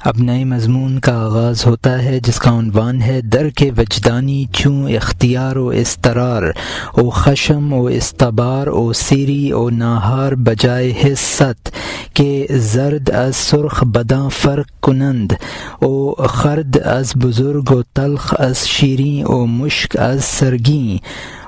اب نئے مضمون کا آغاز ہوتا ہے جس کا عنوان ہے درک وجدانی چوں اختیار و استرار او خشم و استبار او سیری او ناہار بجائے حصت کہ زرد از سرخ بداں فرق کنند او خرد از بزرگ و تلخ از شیریں او مشک از سرگیں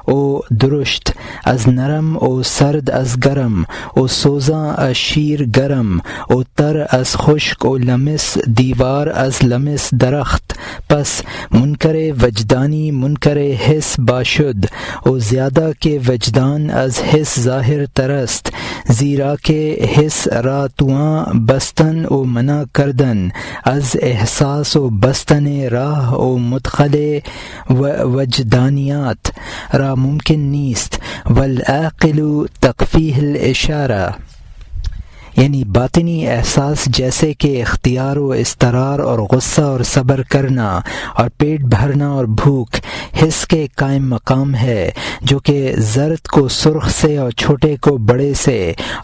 او درشت از نرم او سرد از گرم او سوزاں از شیر گرم او تر از خشک او لمس دیوار از لمس درخت پس منکر وجدانی منکر حس باشد او زیادہ کے وجدان از حس ظاہر ترست زیرا کہ حس را تواں بستن او منع کردن از احساس و بستن راہ او مدخل وجدانیات را ممکن نیست والعاقل تقفیہ الاشارہ، یعنی باطنی احساس جیسے کہ اختیار و استرار اور غصہ اور صبر کرنا اور پیٹ بھرنا اور بھوک حس کے قائم مقام ہے، جو کہ زرد کو سرخ سے اور چھوٹے کو بڑے سے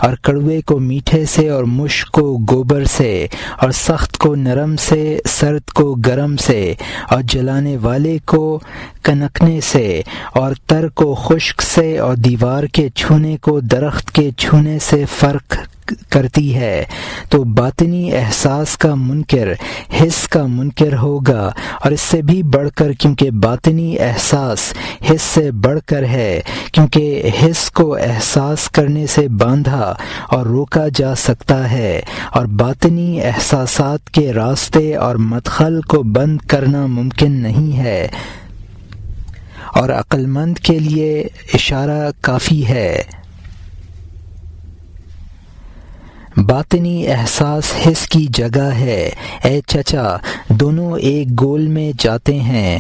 اور کڑوے کو میٹھے سے اور مشک کو گوبر سے اور سخت کو نرم سے سرد کو گرم سے اور جلانے والے کو کنکنے سے اور تر کو خشک سے اور دیوار کے چھونے کو درخت کے چھونے سے فرق کرتی ہے، تو باطنی احساس کا منکر حس کا منکر ہوگا، اور اس سے بھی بڑھ کر، کیونکہ باطنی احساس حس سے بڑھ کر ہے، کیونکہ حس کو احساس کرنے سے باندھا اور روکا جا سکتا ہے، اور باطنی احساسات کے راستے اور مدخل کو بند کرنا ممکن نہیں ہے، اور عقل مند کے لیے اشارہ کافی ہے۔ باطنی احساس حس کی جگہ ہے، اے چچا دونوں ایک گول میں جاتے ہیں،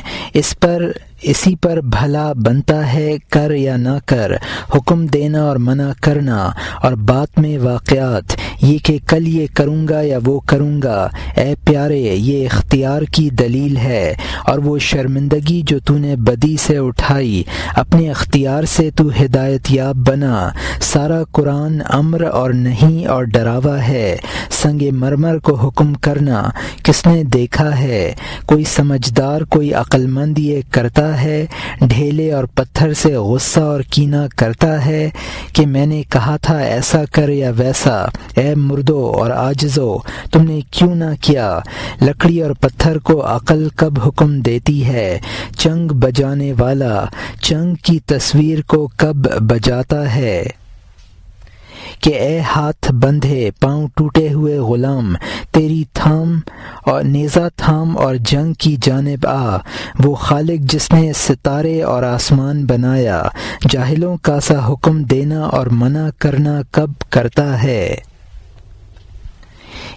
اسی پر بھلا بنتا ہے کر یا نہ کر، حکم دینا اور منع کرنا، اور بات میں واقعات یہ کہ کل یہ کروں گا یا وہ کروں گا۔ اے پیارے، یہ اختیار کی دلیل ہے، اور وہ شرمندگی جو تو نے بدی سے اٹھائی، اپنے اختیار سے تو ہدایت یاب بنا۔ سارا قرآن امر اور نہیں اور ڈراوا ہے۔ سنگ مرمر کو حکم کرنا کس نے دیکھا ہے؟ کوئی سمجھدار، کوئی عقل مند یہ کرتا ہے؟ ڈھیلے اور پتھر سے غصہ اور کینہ کرتا ہے کہ میں نے کہا تھا ایسا کر یا ویسا؟ اے مردو اور عاجزو، تم نے کیوں نہ کیا؟ لکڑی اور پتھر کو عقل کب حکم دیتی ہے؟ چنگ بجانے والا چنگ کی تصویر کو کب بجاتا ہے کہ اے ہاتھ بندھے پاؤں ٹوٹے ہوئے غلام، تیری تھام اور نیزہ تھام اور جنگ کی جانب آ۔ وہ خالق جس نے ستارے اور آسمان بنایا، جاہلوں کا سا حکم دینا اور منع کرنا کب کرتا ہے؟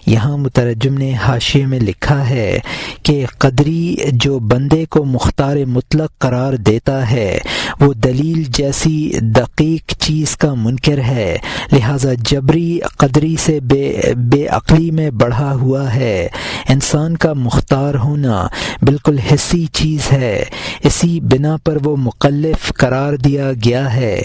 یہاں مترجم نے حاشیے میں لکھا ہے کہ قدری جو بندے کو مختار مطلق قرار دیتا ہے وہ دلیل جیسی دقیق چیز کا منکر ہے، لہذا جبری قدری سے بے عقلی میں بڑھا ہوا ہے۔ انسان کا مختار ہونا بالکل حسی چیز ہے، اسی بنا پر وہ مکلف قرار دیا گیا ہے۔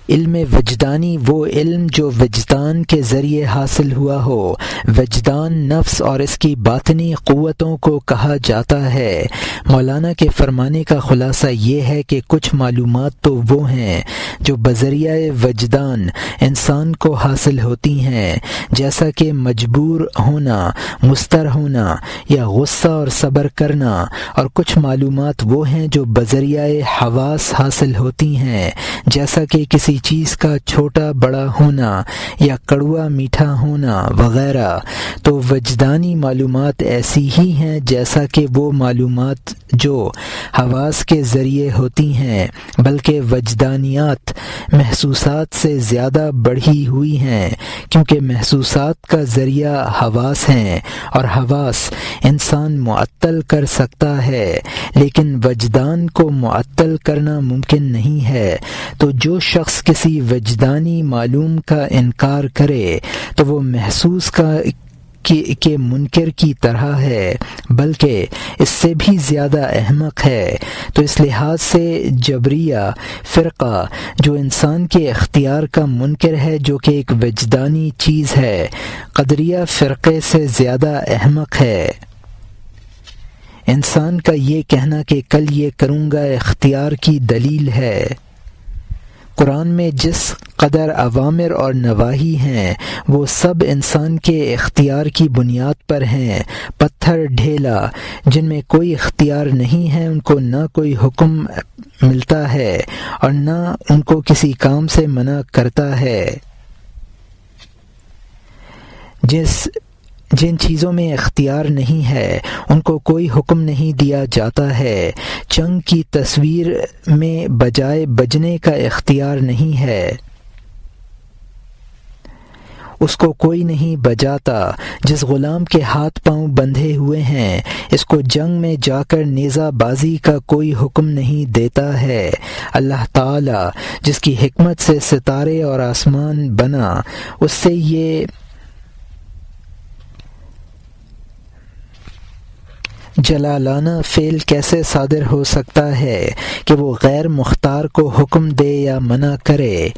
علم وجدانی وہ علم جو وجدان کے ذریعے حاصل ہوا ہو۔ وجدان نفس اور اس کی باطنی قوتوں کو کہا جاتا ہے۔ مولانا کے فرمانے کا خلاصہ یہ ہے کہ کچھ معلومات تو وہ ہیں جو بذریعہ وجدان انسان کو حاصل ہوتی ہیں، جیسا کہ مجبور ہونا، مستر ہونا یا غصہ اور صبر کرنا، اور کچھ معلومات وہ ہیں جو بذریعہ حواس حاصل ہوتی ہیں، جیسا کہ کسی چیز کا چھوٹا بڑا ہونا یا کڑوا میٹھا ہونا وغیرہ۔ تو وجدانی معلومات ایسی ہی ہیں جیسا کہ وہ معلومات جو حواس کے ذریعے ہوتی ہیں، بلکہ وجدانیات محسوسات سے زیادہ بڑھی ہوئی ہیں، کیونکہ محسوسات کا ذریعہ حواس ہیں، اور حواس انسان معطل کر سکتا ہے، لیکن وجدان کو معطل کرنا ممکن نہیں ہے۔ تو جو شخص کسی وجدانی معلوم کا انکار کرے تو وہ محسوس کے منکر کی طرح ہے بلکہ اس سے بھی زیادہ احمق ہے۔ تو اس لحاظ سے جبریہ فرقہ جو انسان کے اختیار کا منکر ہے، جو کہ ایک وجدانی چیز ہے، قدریہ فرقے سے زیادہ احمق ہے۔ انسان کا یہ کہنا کہ کل یہ کروں گا اختیار کی دلیل ہے۔ قرآن میں جس قدر اوامر اور نواہی ہیں وہ سب انسان کے اختیار کی بنیاد پر ہیں۔ پتھر ڈھیلا جن میں کوئی اختیار نہیں ہے، ان کو نہ کوئی حکم ملتا ہے اور نہ ان کو کسی کام سے منع کرتا ہے۔ جن چیزوں میں اختیار نہیں ہے ان کو کوئی حکم نہیں دیا جاتا ہے۔ چنگ کی تصویر میں بجائے بجنے کا اختیار نہیں ہے، اس کو کوئی نہیں بجاتا۔ جس غلام کے ہاتھ پاؤں بندھے ہوئے ہیں، اس کو جنگ میں جا کر نیزہ بازی کا کوئی حکم نہیں دیتا ہے۔ اللہ تعالی جس کی حکمت سے ستارے اور آسمان بنا، اس سے یہ جلالانہ فعل کیسے صادر ہو سکتا ہے کہ وہ غیر مختار کو حکم دے یا منع کرے؟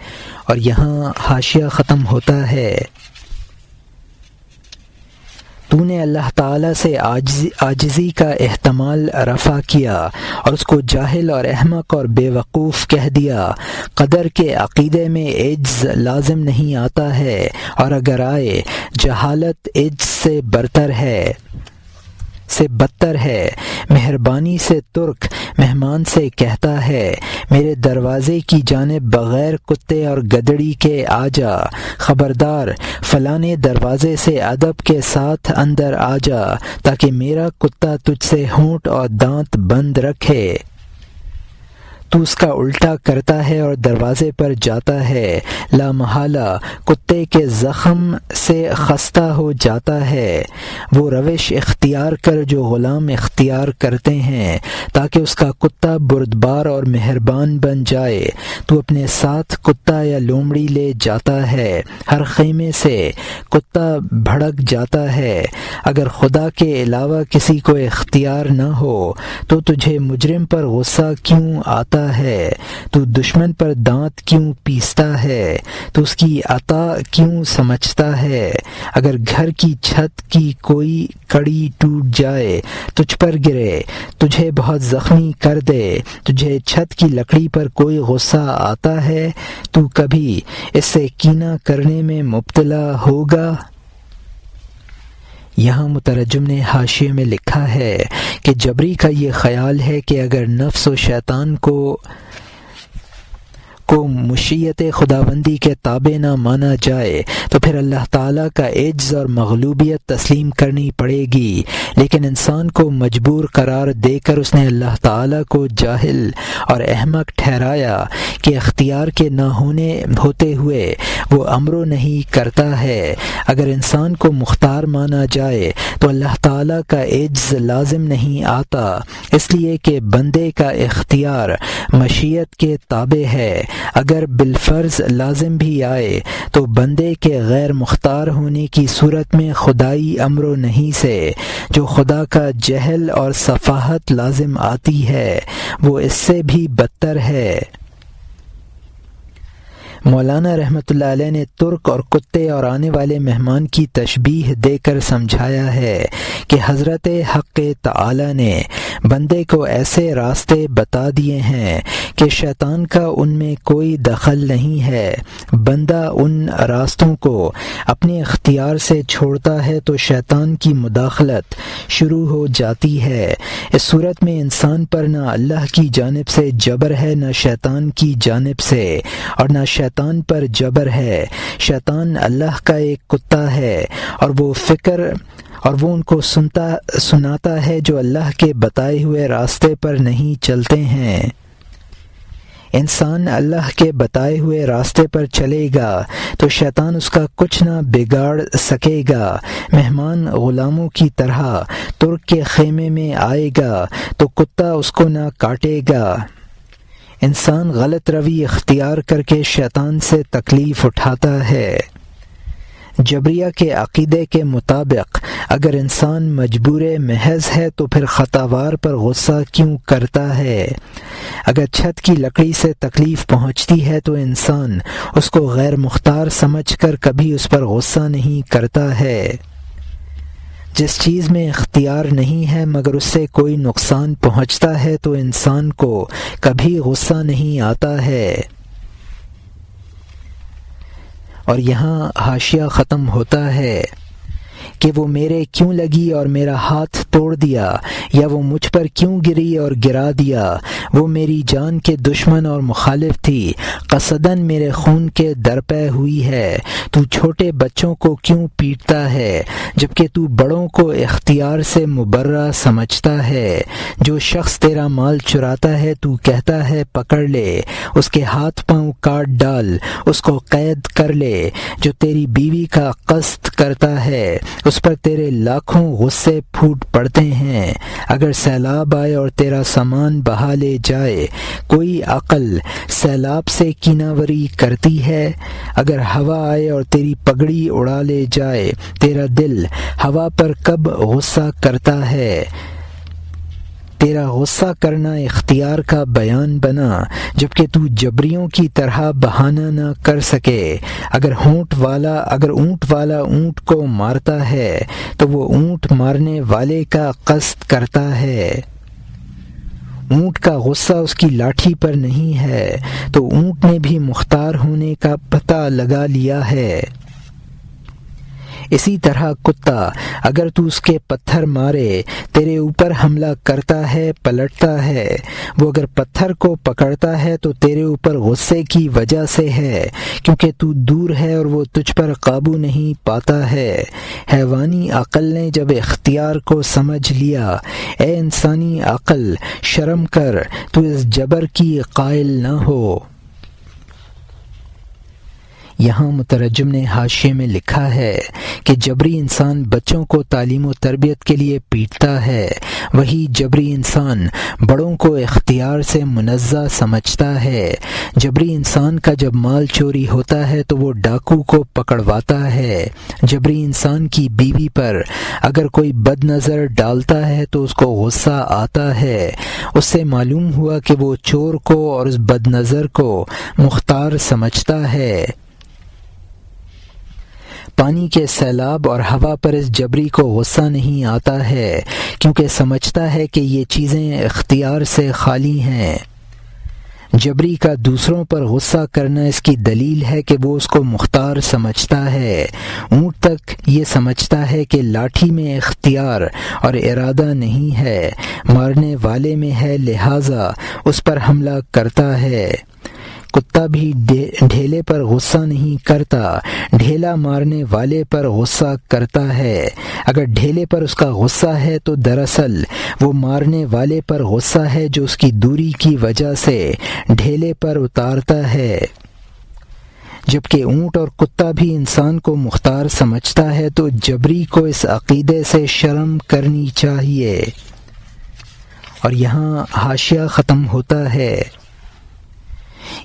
اور یہاں حاشیہ ختم ہوتا ہے۔ تو نے اللہ تعالیٰ سے عاجزی کا احتمال رفع کیا اور اس کو جاہل اور احمق اور بے وقوف کہہ دیا۔ قدر کے عقیدے میں عجز لازم نہیں آتا ہے، اور اگر آئے جہالت عجز سے بدتر ہے۔ مہربانی سے ترک مہمان سے کہتا ہے، میرے دروازے کی جانب بغیر کتے اور گدڑی کے آ جا، خبردار فلانے دروازے سے ادب کے ساتھ اندر آ جا تاکہ میرا کتا تجھ سے ہونٹ اور دانت بند رکھے۔ تو اس کا الٹا کرتا ہے اور دروازے پر جاتا ہے، لا محالہ کتے کے زخم سے خستہ ہو جاتا ہے۔ وہ روش اختیار کر جو غلام اختیار کرتے ہیں تاکہ اس کا کتا بردبار اور مہربان بن جائے۔ تو اپنے ساتھ کتا یا لومڑی لے جاتا ہے، ہر خیمے سے کتا بھڑک جاتا ہے۔ اگر خدا کے علاوہ کسی کو اختیار نہ ہو تو تجھے مجرم پر غصہ کیوں آتا ہے؟ تو دشمن پر دانت کیوں پیستا ہے؟ تو اس کی عطا کیوں سمجھتا ہے؟ اگر گھر کی چھت کی کوئی کڑی ٹوٹ جائے، تجھ پر گرے، تجھے بہت زخمی کر دے، تجھے چھت کی لکڑی پر کوئی غصہ آتا ہے؟ تو کبھی اس سے کینہ کرنے میں مبتلا ہوگا؟ یہاں مترجم نے حاشیے میں لکھا ہے کہ جبری کا یہ خیال ہے کہ اگر نفس و شیطان کو مشیت خداوندی کے تابع نہ مانا جائے تو پھر اللہ تعالیٰ کا عجز اور مغلوبیت تسلیم کرنی پڑے گی، لیکن انسان کو مجبور قرار دے کر اس نے اللہ تعالیٰ کو جاہل اور احمق ٹھہرایا کہ اختیار کے نہ ہوتے ہوئے وہ امر نہیں کرتا ہے۔ اگر انسان کو مختار مانا جائے تو اللہ تعالیٰ کا عجز لازم نہیں آتا، اس لیے کہ بندے کا اختیار مشیت کے تابع ہے۔ اگر بالفرض لازم بھی آئے تو بندے کے غیر مختار ہونے کی صورت میں خدائی امر و نہی سے جو خدا کا جہل اور سفاہت لازم آتی ہے وہ اس سے بھی بدتر ہے۔ مولانا رحمۃ اللہ علیہ نے ترک اور کتے اور آنے والے مہمان کی تشبیہ دے کر سمجھایا ہے کہ حضرت حق تعالی نے بندے کو ایسے راستے بتا دیے ہیں کہ شیطان کا ان میں کوئی دخل نہیں ہے۔ بندہ ان راستوں کو اپنے اختیار سے چھوڑتا ہے تو شیطان کی مداخلت شروع ہو جاتی ہے۔ اس صورت میں انسان پر نہ اللہ کی جانب سے جبر ہے، نہ شیطان کی جانب سے، اور نہ شیطان پر جبر ہے۔ شیطان اللہ کا ایک کتا ہے اور وہ ان کو سناتا ہے جو اللہ کے بتائے ہوئے راستے پر نہیں چلتے ہیں۔ انسان اللہ کے بتائے ہوئے راستے پر چلے گا تو شیطان اس کا کچھ نہ بگاڑ سکے گا۔ مہمان غلاموں کی طرح ترک کے خیمے میں آئے گا تو کتا اس کو نہ کاٹے گا۔ انسان غلط روی اختیار کر کے شیطان سے تکلیف اٹھاتا ہے۔ جبریہ کے عقیدے کے مطابق اگر انسان مجبور محض ہے تو پھر خطاوار پر غصہ کیوں کرتا ہے؟ اگر چھت کی لکڑی سے تکلیف پہنچتی ہے تو انسان اس کو غیر مختار سمجھ کر کبھی اس پر غصہ نہیں کرتا ہے۔ جس چیز میں اختیار نہیں ہے مگر اس سے کوئی نقصان پہنچتا ہے تو انسان کو کبھی غصہ نہیں آتا ہے۔ اور یہاں حاشیہ ختم ہوتا ہے کہ وہ میرے کیوں لگی اور میرا ہاتھ توڑ دیا، یا وہ مجھ پر کیوں گری اور گرا دیا، وہ میری جان کے دشمن اور مخالف تھی، قصداً میرے خون کے درپے ہوئی ہے۔ تو چھوٹے بچوں کو کیوں پیٹتا ہے جبکہ تو بڑوں کو اختیار سے مبرہ سمجھتا ہے؟ جو شخص تیرا مال چراتا ہے تو کہتا ہے پکڑ لے، اس کے ہاتھ پاؤں کاٹ ڈال، اس کو قید کر لے۔ جو تیری بیوی کا قصد کرتا ہے اس پر تیرے لاکھوں غصے پھوٹ پڑتے ہیں۔ اگر سیلاب آئے اور تیرا سامان بہا لے جائے، کوئی عقل سیلاب سے کیناوری کرتی ہے؟ اگر ہوا آئے اور تیری پگڑی اڑا لے جائے، تیرا دل ہوا پر کب غصہ کرتا ہے؟ تیرا غصہ کرنا اختیار کا بیان بنا جبکہ تو جبریوں کی طرح بہانہ نہ کر سکے۔ اگر اونٹ والا اونٹ کو مارتا ہے تو وہ اونٹ مارنے والے کا قصد کرتا ہے۔ اونٹ کا غصہ اس کی لاٹھی پر نہیں ہے تو اونٹ نے بھی مختار ہونے کا پتہ لگا لیا ہے۔ اسی طرح کتا اگر تو اس کے پتھر مارے تیرے اوپر حملہ کرتا ہے، پلٹتا ہے۔ وہ اگر پتھر کو پکڑتا ہے تو تیرے اوپر غصے کی وجہ سے ہے، کیونکہ تو دور ہے اور وہ تجھ پر قابو نہیں پاتا ہے۔ حیوانی عقل نے جب اختیار کو سمجھ لیا، اے انسانی عقل شرم کر، تو اس جبر کی قائل نہ ہو۔ یہاں مترجم نے حاشیے میں لکھا ہے کہ جبری انسان بچوں کو تعلیم و تربیت کے لیے پیٹتا ہے، وہی جبری انسان بڑوں کو اختیار سے منزہ سمجھتا ہے۔ جبری انسان کا جب مال چوری ہوتا ہے تو وہ ڈاکو کو پکڑواتا ہے۔ جبری انسان کی بیوی پر اگر کوئی بد نظر ڈالتا ہے تو اس کو غصہ آتا ہے۔ اس سے معلوم ہوا کہ وہ چور کو اور اس بد نظر کو مختار سمجھتا ہے۔ پانی کے سیلاب اور ہوا پر اس جبری کو غصہ نہیں آتا ہے کیونکہ سمجھتا ہے کہ یہ چیزیں اختیار سے خالی ہیں۔ جبری کا دوسروں پر غصہ کرنا اس کی دلیل ہے کہ وہ اس کو مختار سمجھتا ہے۔ اونٹ تک یہ سمجھتا ہے کہ لاٹھی میں اختیار اور ارادہ نہیں ہے، مارنے والے میں ہے، لہٰذا اس پر حملہ کرتا ہے۔ کتا بھی ڈھیلے پر غصہ نہیں کرتا، ڈھیلا مارنے والے پر غصہ کرتا ہے۔ اگر ڈھیلے پر اس کا غصہ ہے تو دراصل وہ مارنے والے پر غصہ ہے جو اس کی دوری کی وجہ سے ڈھیلے پر اتارتا ہے۔ جبکہ اونٹ اور کتا بھی انسان کو مختار سمجھتا ہے تو جبری کو اس عقیدے سے شرم کرنی چاہیے۔ اور یہاں حاشیہ ختم ہوتا ہے۔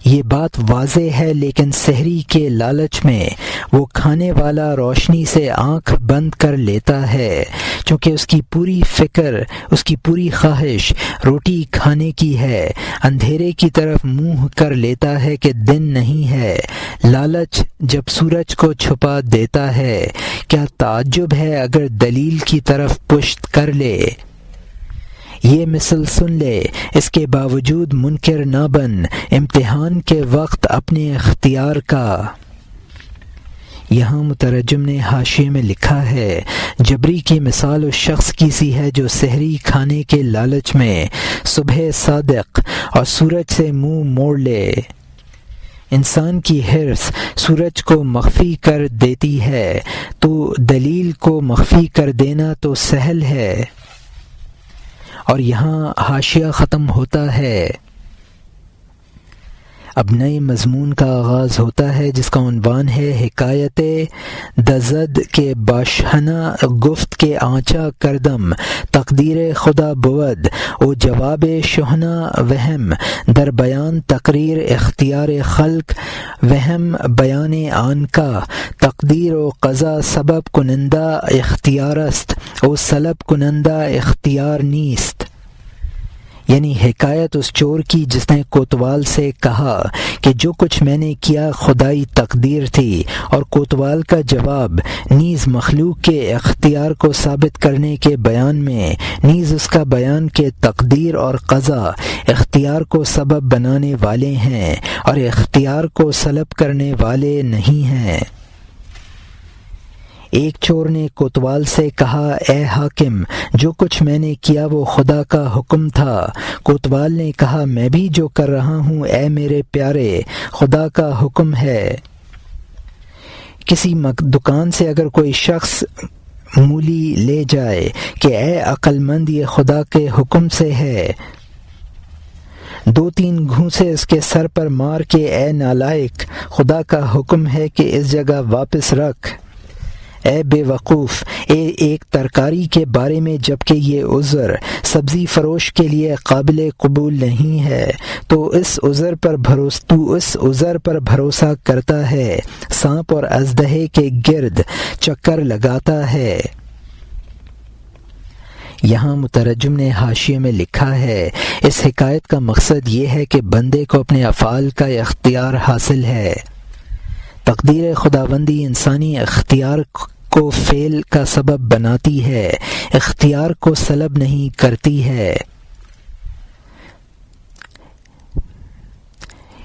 یہ بات واضح ہے لیکن سحری کے لالچ میں وہ کھانے والا روشنی سے آنکھ بند کر لیتا ہے، چونکہ اس کی پوری فکر، اس کی پوری خواہش روٹی کھانے کی ہے۔ اندھیرے کی طرف منہ کر لیتا ہے کہ دن نہیں ہے۔ لالچ جب سورج کو چھپا دیتا ہے، کیا تعجب ہے اگر دلیل کی طرف پشت کر لے؟ یہ مثل سن لے، اس کے باوجود منکر نہ بن، امتحان کے وقت اپنے اختیار کا۔ یہاں مترجم نے حاشیے میں لکھا ہے، جبری کی مثال اس شخص کی سی ہے جو سحری کھانے کے لالچ میں صبح صادق اور سورج سے منہ موڑ لے۔ انسان کی حرص سورج کو مخفی کر دیتی ہے، تو دلیل کو مخفی کر دینا تو سہل ہے۔ اور یہاں حاشیہ ختم ہوتا ہے۔ اب نئے مضمون کا آغاز ہوتا ہے جس کا عنوان ہے حکایت دزد کے باشہنہ گفت کے آنچا کردم تقدیر خدا بود او جواب شہنہ وہم در بیان تقریر اختیار خلق وہم بیان آن کا تقدیر و قضا سبب کنندہ اختیار است او سلب کنندہ اختیار نیست۔ یعنی حکایت اس چور کی جس نے کوتوال سے کہا کہ جو کچھ میں نے کیا خدائی تقدیر تھی، اور کوتوال کا جواب نیز مخلوق کے اختیار کو ثابت کرنے کے بیان میں نیز اس کا بیان کہ تقدیر اور قضا اختیار کو سبب بنانے والے ہیں اور اختیار کو سلب کرنے والے نہیں ہیں۔ ایک چور نے کوتوال سے کہا اے حاکم، جو کچھ میں نے کیا وہ خدا کا حکم تھا۔ کوتوال نے کہا میں بھی جو کر رہا ہوں اے میرے پیارے خدا کا حکم ہے۔ کسی دکان سے اگر کوئی شخص مولی لے جائے کہ اے عقل مند یہ خدا کے حکم سے ہے، 2-3 گھونسے اس کے سر پر مار کے اے نالائق خدا کا حکم ہے کہ اس جگہ واپس رکھ، اے بے وقوف، ایک ترکاری کے بارے میں جبکہ یہ عذر سبزی فروش کے لیے قابل قبول نہیں ہے تو اس عذر پر بھروسہ کرتا ہے، سانپ اور اژدہے کے گرد چکر لگاتا ہے۔ یہاں مترجم نے حاشیے میں لکھا ہے اس حکایت کا مقصد یہ ہے کہ بندے کو اپنے افعال کا اختیار حاصل ہے۔ تقدیر خداوندی انسانی اختیار کو فعل کا سبب بناتی ہے، اختیار کو سلب نہیں کرتی ہے۔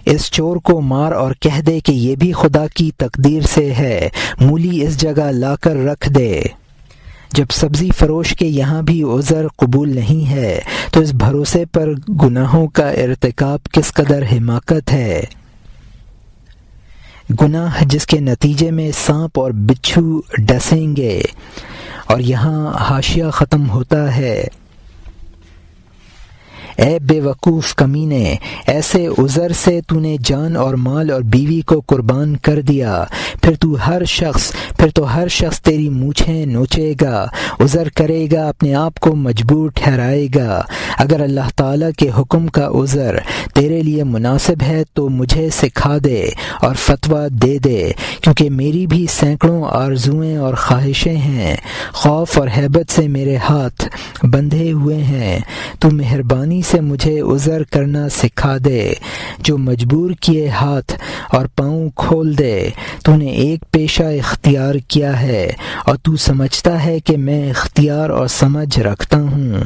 اس چور کو مار اور کہہ دے کہ یہ بھی خدا کی تقدیر سے ہے، مولی اس جگہ لا کر رکھ دے۔ جب سبزی فروش کے یہاں بھی عذر قبول نہیں ہے تو اس بھروسے پر گناہوں کا ارتکاب کس قدر حماقت ہے۔ گناہ جس کے نتیجے میں سانپ اور بچھو ڈسیں گے۔ اور یہاں حاشیہ ختم ہوتا ہے اے بے وقوف کمینے، ایسے عذر سے تو نے جان اور مال اور بیوی کو قربان کر دیا، پھر تو ہر شخص تیری مونچھیں نوچے گا، عذر کرے گا، اپنے آپ کو مجبور ٹھہرائے گا۔ اگر اللہ تعالیٰ کے حکم کا عذر تیرے لیے مناسب ہے تو مجھے سکھا دے اور فتویٰ دے دے، کیونکہ میری بھی سینکڑوں آرزوئیں اور خواہشیں ہیں، خوف اور ہیبت سے میرے ہاتھ بندھے ہوئے ہیں۔ تو مہربانی سے مجھے عذر کرنا سکھا دے۔ جو مجبور کیے ہاتھ اور پاؤں کھول دے۔ تو نے ایک پیشہ اختیار کیا ہے اور تو سمجھتا ہے کہ میں اختیار اور سمجھ رکھتا ہوں،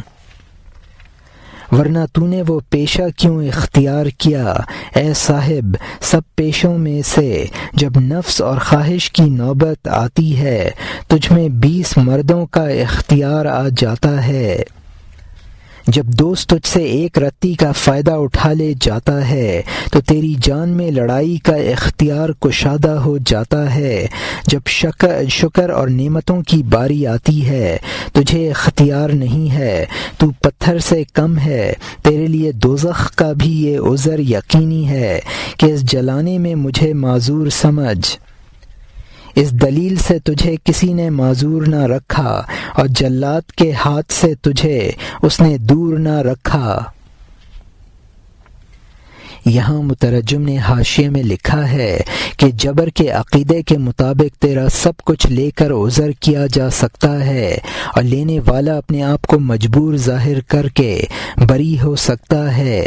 ورنہ تو نے وہ پیشہ کیوں اختیار کیا؟ اے صاحب سب پیشوں میں سے جب نفس اور خواہش کی نوبت آتی ہے تجھ میں 20 مردوں کا اختیار آ جاتا ہے۔ جب دوست تجھ سے ایک رتی کا فائدہ اٹھا لے جاتا ہے تو تیری جان میں لڑائی کا اختیار کشادہ ہو جاتا ہے۔ جب شکر اور نعمتوں کی باری آتی ہے تجھے اختیار نہیں ہے، تو پتھر سے کم ہے۔ تیرے لیے دوزخ کا بھی یہ عذر یقینی ہے کہ اس جلانے میں مجھے معذور سمجھ۔ اس دلیل سے تجھے کسی نے معذور نہ رکھا اور جلاد کے ہاتھ سے تجھے اس نے دور نہ رکھا۔ یہاں مترجم نے حاشیے میں لکھا ہے کہ جبر کے عقیدے کے مطابق تیرا سب کچھ لے کر عذر کیا جا سکتا ہے اور لینے والا اپنے آپ کو مجبور ظاہر کر کے بری ہو سکتا ہے۔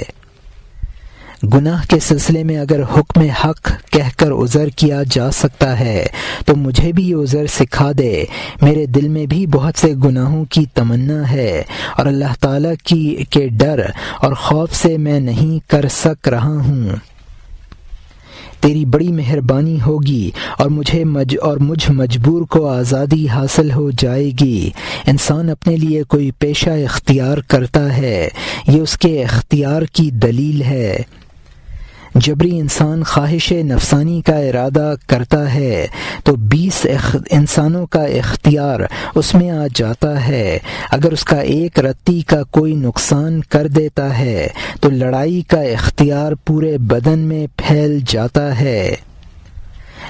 گناہ کے سلسلے میں اگر حکم حق کہہ کر عذر کیا جا سکتا ہے تو مجھے بھی یہ عذر سکھا دے۔ میرے دل میں بھی بہت سے گناہوں کی تمنا ہے اور اللہ تعالیٰ کے ڈر اور خوف سے میں نہیں کر سک رہا ہوں۔ تیری بڑی مہربانی ہوگی اور مجھ مجبور کو آزادی حاصل ہو جائے گی۔ انسان اپنے لیے کوئی پیشہ اختیار کرتا ہے، یہ اس کے اختیار کی دلیل ہے۔ جبری انسان خواہش نفسانی کا ارادہ کرتا ہے تو 20 انسانوں کا اختیار اس میں آ جاتا ہے۔ اگر اس کا ایک رتی کا کوئی نقصان کر دیتا ہے تو لڑائی کا اختیار پورے بدن میں پھیل جاتا ہے۔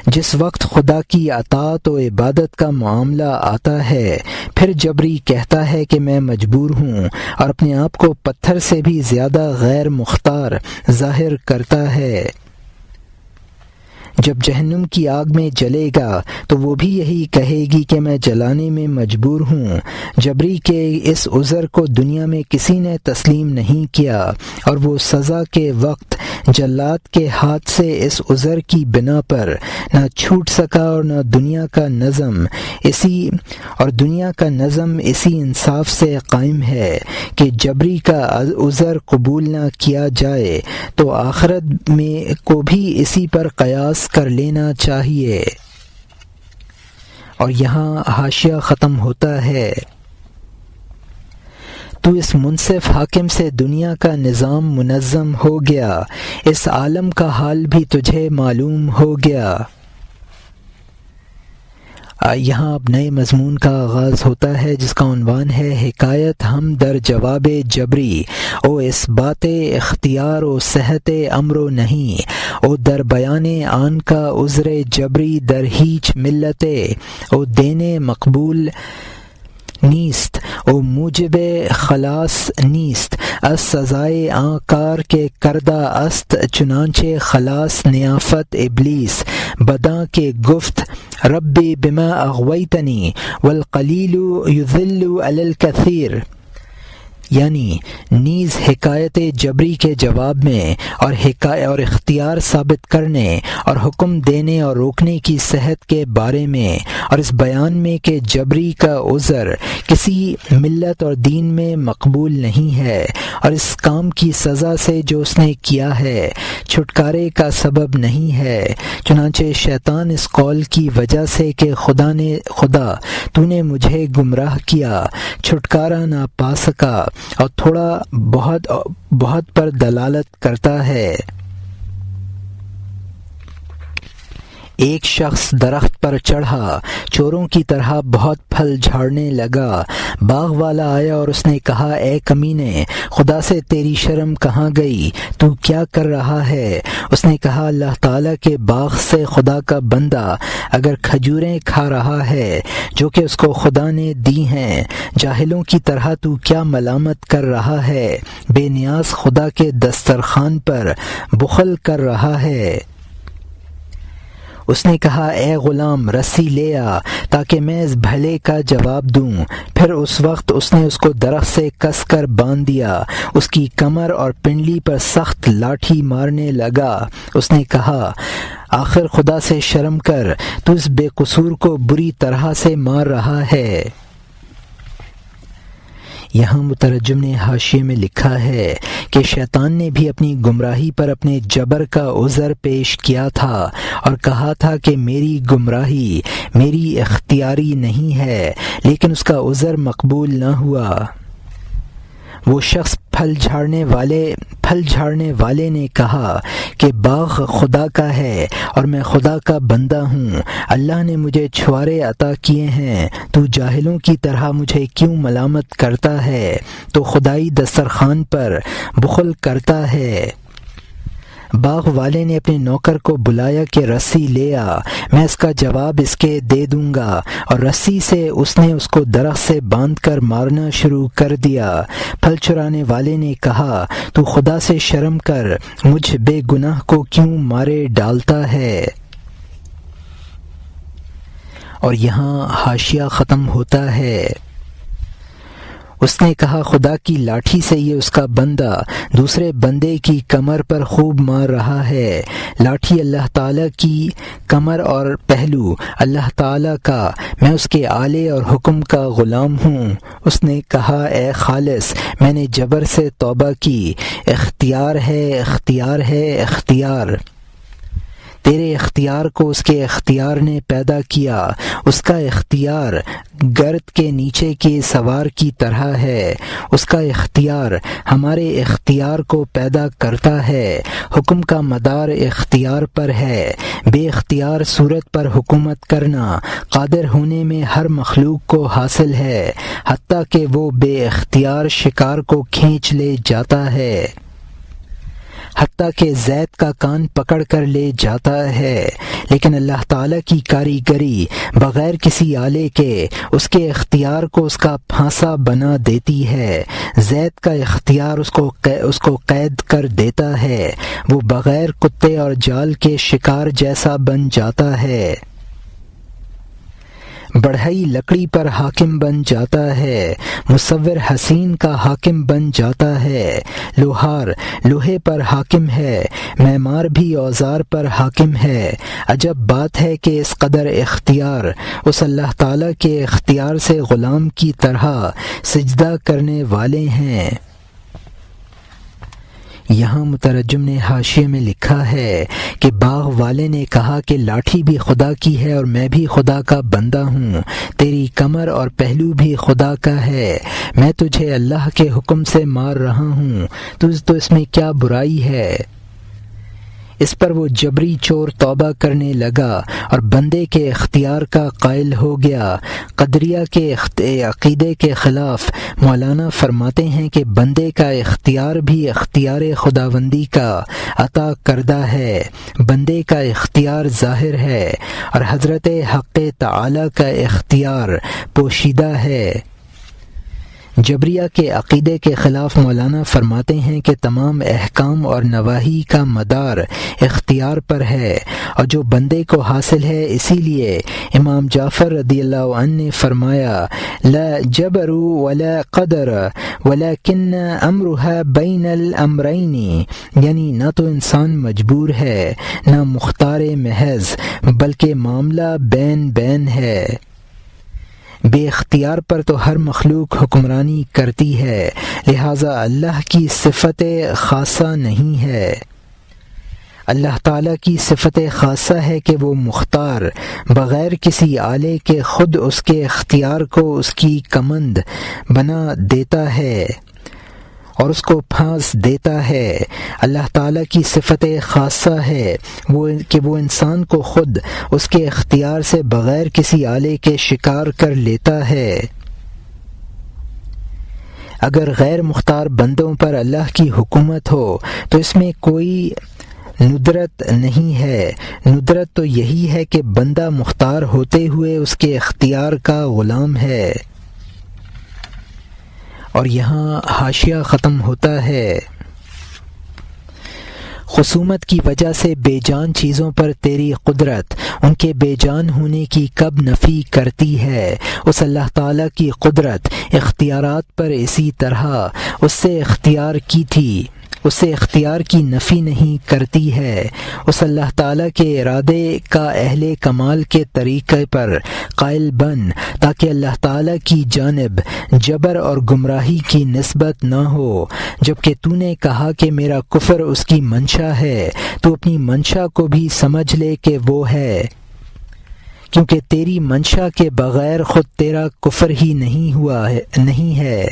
جس وقت خدا کی اطاعت و عبادت کا معاملہ آتا ہے، پھر جبری کہتا ہے کہ میں مجبور ہوں، اور اپنے آپ کو پتھر سے بھی زیادہ غیر مختار ظاہر کرتا ہے۔ جب جہنم کی آگ میں جلے گا تو وہ بھی یہی کہے گی کہ میں جلانے میں مجبور ہوں۔ جبری کے اس عذر کو دنیا میں کسی نے تسلیم نہیں کیا، اور وہ سزا کے وقت جلاد کے ہاتھ سے اس عذر کی بنا پر نہ چھوٹ سکا، اور دنیا کا نظم اسی انصاف سے قائم ہے کہ جبری کا عذر قبول نہ کیا جائے تو آخرت میں کو بھی اسی پر قیاس کر لینا چاہیے۔ اور یہاں حاشیہ ختم ہوتا ہے۔ تو اس منصف حاکم سے دنیا کا نظام منظم ہو گیا، اس عالم کا حال بھی تجھے معلوم ہو گیا۔ یہاں اب نئے مضمون کا آغاز ہوتا ہے جس کا عنوان ہے حکایت ہم در جواب جبری، او اس بات اختیار و صحت امر و نہیں، او در بیان آن کا عذر جبری در ہیچ ملت، او دین مقبول نیست، او موجب خلاص نیست، از سزائے آن کار کے کردہ است، چنانچہ خلاص نیافت ابلیس، بداں کے گفت ربی بما اغویتنی والقلیل یذل علی الکثیر۔ یعنی نیز حکایت جبری کے جواب میں اور اختیار ثابت کرنے اور حکم دینے اور روکنے کی صحت کے بارے میں، اور اس بیان میں کہ جبری کا عذر کسی ملت اور دین میں مقبول نہیں ہے، اور اس کام کی سزا سے جو اس نے کیا ہے چھٹکارے کا سبب نہیں ہے۔ چنانچہ شیطان اس قول کی وجہ سے کہ خدا تو نے مجھے گمراہ کیا، چھٹکارا نہ پا سکا، اور تھوڑا بہت پر دلالت کرتا ہے۔ ایک شخص درخت پر چڑھا، چوروں کی طرح بہت پھل جھاڑنے لگا۔ باغ والا آیا اور اس نے کہا، اے کمینے، خدا سے تیری شرم کہاں گئی؟ تو کیا کر رہا ہے؟ اس نے کہا، اللہ تعالیٰ کے باغ سے خدا کا بندہ اگر کھجوریں کھا رہا ہے جو کہ اس کو خدا نے دی ہیں، جاہلوں کی طرح تو کیا ملامت کر رہا ہے؟ بے نیاز خدا کے دسترخوان پر بخل کر رہا ہے۔ اس نے کہا، اے غلام، رسی لے آ تاکہ میں اس بھلے کا جواب دوں۔ پھر اس وقت اس نے اس کو درخت سے کس کر باندھ دیا، اس کی کمر اور پنڈلی پر سخت لاٹھی مارنے لگا۔ اس نے کہا، آخر خدا سے شرم کر، تو اس بے قصور کو بری طرح سے مار رہا ہے۔ یہاں مترجم نے حاشیے میں لکھا ہے کہ شیطان نے بھی اپنی گمراہی پر اپنے جبر کا عذر پیش کیا تھا اور کہا تھا کہ میری گمراہی میری اختیاری نہیں ہے، لیکن اس کا عذر مقبول نہ ہوا۔ وہ شخص پھل جھاڑنے والے نے کہا کہ باغ خدا کا ہے اور میں خدا کا بندہ ہوں، اللہ نے مجھے چھوارے عطا کیے ہیں، تو جاہلوں کی طرح مجھے کیوں ملامت کرتا ہے؟ تو خدائی دسترخوان پر بخل کرتا ہے۔ باغ والے نے اپنے نوکر کو بلایا کہ رسی لے آ، میں اس کا جواب اس کے دے دوں گا، اور رسی سے اس نے اس کو درخت سے باندھ کر مارنا شروع کر دیا۔ پھل چرانے والے نے کہا، تو خدا سے شرم کر، مجھ بے گناہ کو کیوں مارے ڈالتا ہے؟ اور یہاں حاشیہ ختم ہوتا ہے۔ اس نے کہا، خدا کی لاٹھی سے یہ اس کا بندہ دوسرے بندے کی کمر پر خوب مار رہا ہے۔ لاٹھی اللہ تعالیٰ کی، کمر اور پہلو اللہ تعالیٰ کا، میں اس کے آلے اور حکم کا غلام ہوں۔ اس نے کہا، اے خالص، میں نے جبر سے توبہ کی، اختیار ہے، اختیار ہے، اختیار۔ تیرے اختیار کو اس کے اختیار نے پیدا کیا، اس کا اختیار گرد کے نیچے کے سوار کی طرح ہے، اس کا اختیار ہمارے اختیار کو پیدا کرتا ہے۔ حکم کا مدار اختیار پر ہے۔ بے اختیار صورت پر حکومت کرنا قادر ہونے میں ہر مخلوق کو حاصل ہے، حتیٰ کہ وہ بے اختیار شکار کو کھینچ لے جاتا ہے، حتیٰ کہ زید کا کان پکڑ کر لے جاتا ہے، لیکن اللہ تعالیٰ کی کاریگری بغیر کسی آلے کے اس کے اختیار کو اس کا پھانسا بنا دیتی ہے۔ زید کا اختیار اس کو قید کر دیتا ہے، وہ بغیر کتے اور جال کے شکار جیسا بن جاتا ہے، بڑھئی لکڑی پر حاکم بن جاتا ہے، مصور حسین کا حاکم بن جاتا ہے، لوہار لوہے پر حاکم ہے، معمار بھی اوزار پر حاکم ہے۔ عجب بات ہے کہ اس قدر اختیار اس اللہ تعالیٰ کے اختیار سے غلام کی طرح سجدہ کرنے والے ہیں۔ یہاں مترجم نے حاشیے میں لکھا ہے کہ باغ والے نے کہا کہ لاٹھی بھی خدا کی ہے اور میں بھی خدا کا بندہ ہوں، تیری کمر اور پہلو بھی خدا کا ہے، میں تجھے اللہ کے حکم سے مار رہا ہوں، تو اس میں کیا برائی ہے؟ اس پر وہ جبری چور توبہ کرنے لگا اور بندے کے اختیار کا قائل ہو گیا۔ قدریہ کے عقیدے کے خلاف مولانا فرماتے ہیں کہ بندے کا اختیار بھی اختیار خداوندی کا عطا کردہ ہے، بندے کا اختیار ظاہر ہے اور حضرت حق تعالی کا اختیار پوشیدہ ہے۔ جبریہ کے عقیدے کے خلاف مولانا فرماتے ہیں کہ تمام احکام اور نواہی کا مدار اختیار پر ہے اور جو بندے کو حاصل ہے، اسی لیے امام جعفر رضی اللہ عنہ نے فرمایا لا جبر ولا قدر ولكن امرها بین الامرین، یعنی نہ تو انسان مجبور ہے نہ مختار محض، بلکہ معاملہ بین بین ہے۔ بے اختیار پر تو ہر مخلوق حکمرانی کرتی ہے، لہٰذا اللہ کی صفت خاصہ نہیں ہے۔ اللہ تعالیٰ کی صفت خاصہ ہے کہ وہ مختار بغیر کسی آلے کے خود اس کے اختیار کو اس کی کمند بنا دیتا ہے اور اس کو پھانس دیتا ہے۔ اللہ تعالیٰ کی صفت خاصہ ہے کہ وہ انسان کو خود اس کے اختیار سے بغیر کسی آلے کے شکار کر لیتا ہے۔ اگر غیر مختار بندوں پر اللہ کی حکومت ہو تو اس میں کوئی ندرت نہیں ہے۔ ندرت تو یہی ہے کہ بندہ مختار ہوتے ہوئے اس کے اختیار کا غلام ہے۔ اور یہاں حاشیہ ختم ہوتا ہے۔ خصومت کی وجہ سے بے جان چیزوں پر تیری قدرت ان کے بے جان ہونے کی کب نفی کرتی ہے؟ اس اللہ تعالیٰ کی قدرت اختیارات پر اسی طرح اس سے اختیار کی تھی، اس سے اختیار کی نفی نہیں کرتی ہے۔ اس اللہ تعالیٰ کے ارادے کا اہل کمال کے طریقے پر قائل بن تاکہ اللہ تعالیٰ کی جانب جبر اور گمراہی کی نسبت نہ ہو۔ جبکہ تو نے کہا کہ میرا کفر اس کی منشا ہے، تو اپنی منشا کو بھی سمجھ لے کہ وہ ہے، کیونکہ تیری منشا کے بغیر خود تیرا کفر ہی نہیں ہے۔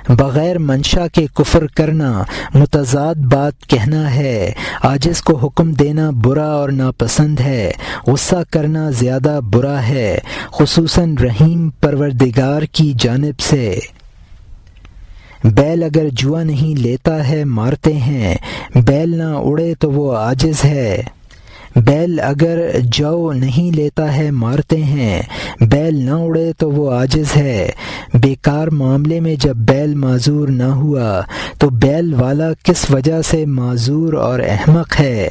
بغیر منشا کے کفر کرنا متضاد بات کہنا ہے۔ عاجز کو حکم دینا برا اور ناپسند ہے، غصہ کرنا زیادہ برا ہے، خصوصاً رحیم پروردگار کی جانب سے۔ بیل اگر جوا نہیں لیتا ہے مارتے ہیں، بیل نہ اڑے تو وہ عاجز ہے۔ بیل اگر جو نہیں لیتا ہے مارتے ہیں، بیل نہ اڑے تو وہ عاجز ہے۔ بیکار معاملے میں جب بیل معذور نہ ہوا تو بیل والا کس وجہ سے معذور اور احمق ہے؟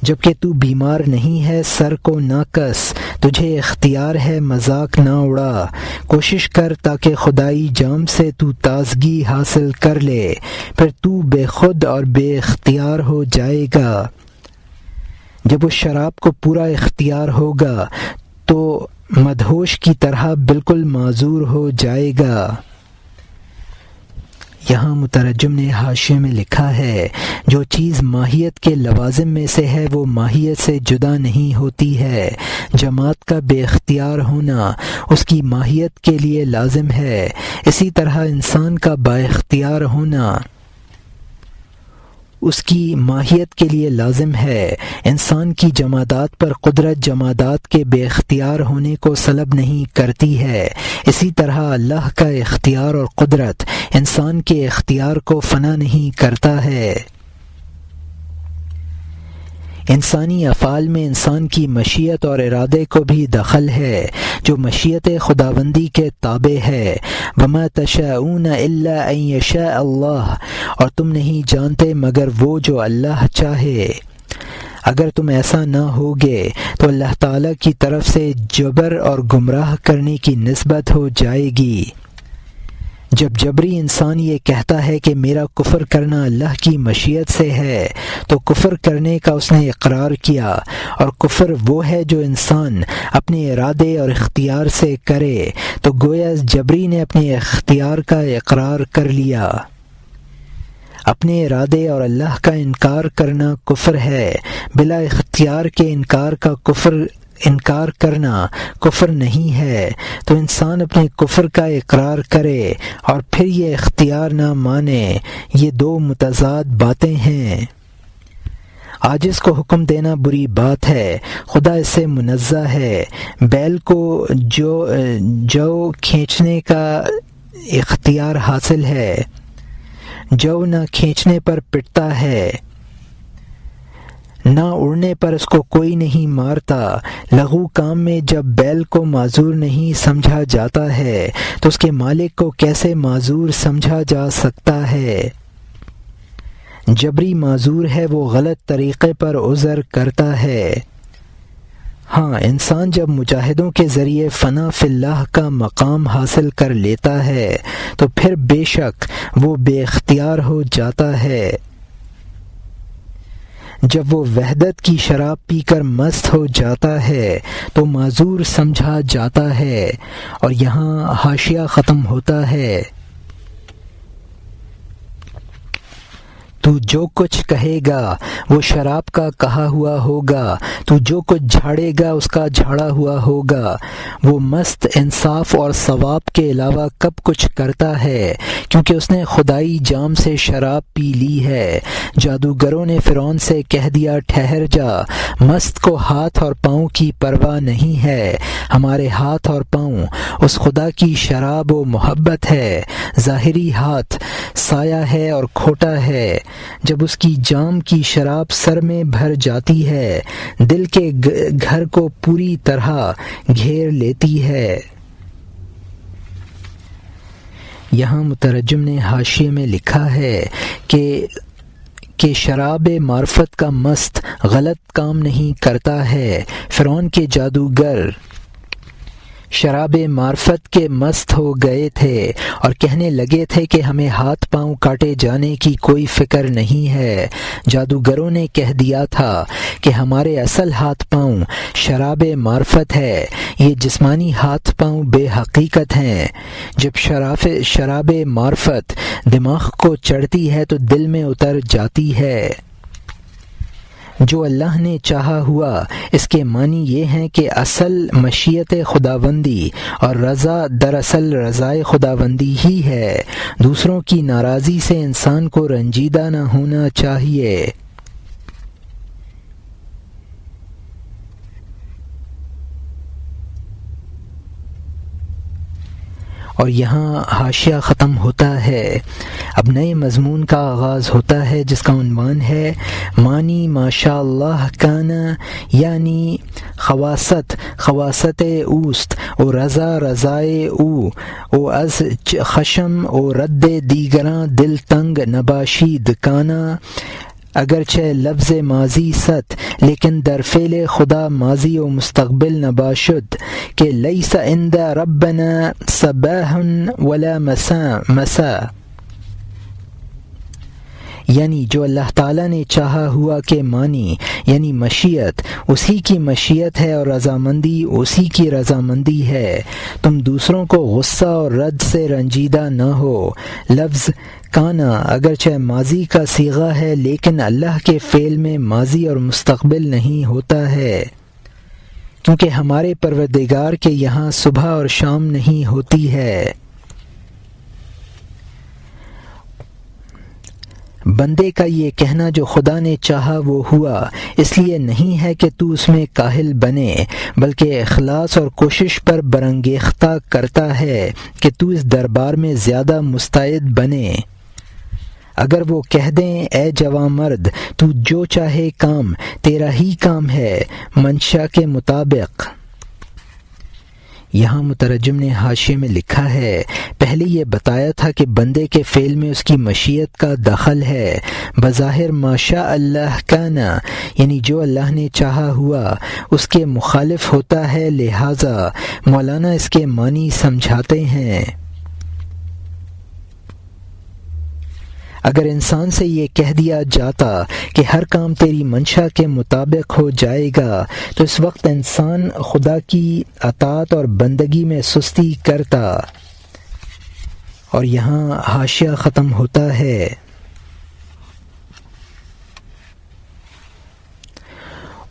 جبکہ تو بیمار نہیں ہے سر کو نہ کس، تجھے اختیار ہے مذاق نہ اڑا، کوشش کر تاکہ خدائی جام سے تو تازگی حاصل کر لے، پھر تو بے خود اور بے اختیار ہو جائے گا۔ جب اس شراب کو پورا اختیار ہوگا تو مدہوش کی طرح بالکل معذور ہو جائے گا۔ یہاں مترجم نے حاشیے میں لکھا ہے، جو چیز ماہیت کے لوازم میں سے ہے وہ ماہیت سے جدا نہیں ہوتی ہے۔ جماعت کا بے اختیار ہونا اس کی ماہیت کے لیے لازم ہے، اسی طرح انسان کا با اختیار ہونا اس کی ماہیت کے لیے لازم ہے۔ انسان کی جمادات پر قدرت جمادات کے بے اختیار ہونے کو سلب نہیں کرتی ہے، اسی طرح اللہ کا اختیار اور قدرت انسان کے اختیار کو فنا نہیں کرتا ہے۔ انسانی افعال میں انسان کی مشیت اور ارادے کو بھی دخل ہے، جو مشیت خداوندی کے تابع ہے۔ وما تشاءون الا ان یشاء اللہ، اور تم نہیں جانتے مگر وہ جو اللہ چاہے۔ اگر تم ایسا نہ ہوگے تو اللہ تعالیٰ کی طرف سے جبر اور گمراہ کرنے کی نسبت ہو جائے گی۔ جب جبری انسان یہ کہتا ہے کہ میرا کفر کرنا اللہ کی مشیت سے ہے، تو کفر کرنے کا اس نے اقرار کیا، اور کفر وہ ہے جو انسان اپنے ارادے اور اختیار سے کرے، تو گویا جبری نے اپنے اختیار کا اقرار کر لیا۔ اپنے ارادے اور اللہ کا انکار کرنا کفر ہے، بلا اختیار کے انکار کرنا کفر نہیں ہے۔ تو انسان اپنے کفر کا اقرار کرے اور پھر یہ اختیار نہ مانے، یہ دو متضاد باتیں ہیں۔ عاجز کو حکم دینا بری بات ہے، خدا اس سے منزہ ہے۔ بیل کو جو کھینچنے کا اختیار حاصل ہے، جو نہ کھینچنے پر پٹتا ہے، نہ اڑنے پر اس کو کوئی نہیں مارتا۔ لغو کام میں جب بیل کو معذور نہیں سمجھا جاتا ہے تو اس کے مالک کو کیسے معذور سمجھا جا سکتا ہے؟ جبری معذور ہے، وہ غلط طریقے پر عذر کرتا ہے۔ ہاں، انسان جب مجاہدوں کے ذریعے فنا فی اللہ کا مقام حاصل کر لیتا ہے تو پھر بے شک وہ بے اختیار ہو جاتا ہے۔ جب وہ وحدت کی شراب پی کر مست ہو جاتا ہے تو معذور سمجھا جاتا ہے۔ اور یہاں حاشیہ ختم ہوتا ہے۔ تو جو کچھ کہے گا وہ شراب کا کہا ہوا ہوگا، تو جو کچھ جھاڑے گا اس کا جھاڑا ہوا ہوگا۔ وہ مست انصاف اور ثواب کے علاوہ کب کچھ کرتا ہے، کیونکہ اس نے خدائی جام سے شراب پی لی ہے۔ جادوگروں نے فرعون سے کہہ دیا ٹھہر جا، مست کو ہاتھ اور پاؤں کی پرواہ نہیں ہے، ہمارے ہاتھ اور پاؤں اس خدا کی شراب و محبت ہے۔ ظاہری ہاتھ سایہ ہے اور کھوٹا ہے، جب اس کی جام کی شراب سر میں بھر جاتی ہے دل کے گھر کو پوری طرح گھیر لیتی ہے۔ یہاں مترجم نے حاشیے میں لکھا ہے کہ شراب معرفت کا مست غلط کام نہیں کرتا ہے۔ فرعون کے جادوگر شراب معرفت کے مست ہو گئے تھے اور کہنے لگے تھے کہ ہمیں ہاتھ پاؤں کاٹے جانے کی کوئی فکر نہیں ہے۔ جادوگروں نے کہہ دیا تھا کہ ہمارے اصل ہاتھ پاؤں شراب معرفت ہے، یہ جسمانی ہاتھ پاؤں بے حقیقت ہیں۔ جب شراب معرفت دماغ کو چڑھتی ہے تو دل میں اتر جاتی ہے۔ جو اللہ نے چاہا ہوا، اس کے معنی یہ ہیں کہ اصل مشیت خداوندی اور رضا دراصل رضائے خداوندی ہی ہے۔ دوسروں کی ناراضی سے انسان کو رنجیدہ نہ ہونا چاہیے۔ اور یہاں حاشیہ ختم ہوتا ہے۔ اب نئے مضمون کا آغاز ہوتا ہے جس کا عنوان ہے معنی ماشاء اللہ کانا، یعنی خواست اوست و رضا رضائے او از خشم و رد دیگراں دل تنگ نباشید کانا۔ اگرچہ لفظ ماضی ست لیکن در فعل خدا ماضی و مستقبل نباشد کہ لیس عند ربنا صباح ولا مساء، یعنی جو اللہ تعالیٰ نے چاہا ہوا کے معنی یعنی مشیت اسی کی مشیت ہے اور رضامندی اسی کی رضامندی ہے۔ تم دوسروں کو غصہ اور رد سے رنجیدہ نہ ہو۔ لفظ کانا اگرچہ ماضی کا صیغہ ہے لیکن اللہ کے فعل میں ماضی اور مستقبل نہیں ہوتا ہے، کیونکہ ہمارے پروردگار کے یہاں صبح اور شام نہیں ہوتی ہے۔ بندے کا یہ کہنا جو خدا نے چاہا وہ ہوا، اس لیے نہیں ہے کہ تو اس میں کاہل بنے، بلکہ اخلاص اور کوشش پر برانگیختہ کرتا ہے کہ تو اس دربار میں زیادہ مستعد بنے۔ اگر وہ کہہ دیں اے جوان مرد تو جو چاہے کام، تیرا ہی کام ہے منشا کے مطابق۔ یہاں مترجم نے حاشیے میں لکھا ہے، پہلے یہ بتایا تھا کہ بندے کے فعل میں اس کی مشیت کا دخل ہے، بظاہر ما شاء اللہ کانا، یعنی جو اللہ نے چاہا ہوا، اس کے مخالف ہوتا ہے، لہٰذا مولانا اس کے معنی سمجھاتے ہیں۔ اگر انسان سے یہ کہہ دیا جاتا کہ ہر کام تیری منشا کے مطابق ہو جائے گا تو اس وقت انسان خدا کی اطاعت اور بندگی میں سستی کرتا۔ اور یہاں حاشیہ ختم ہوتا ہے۔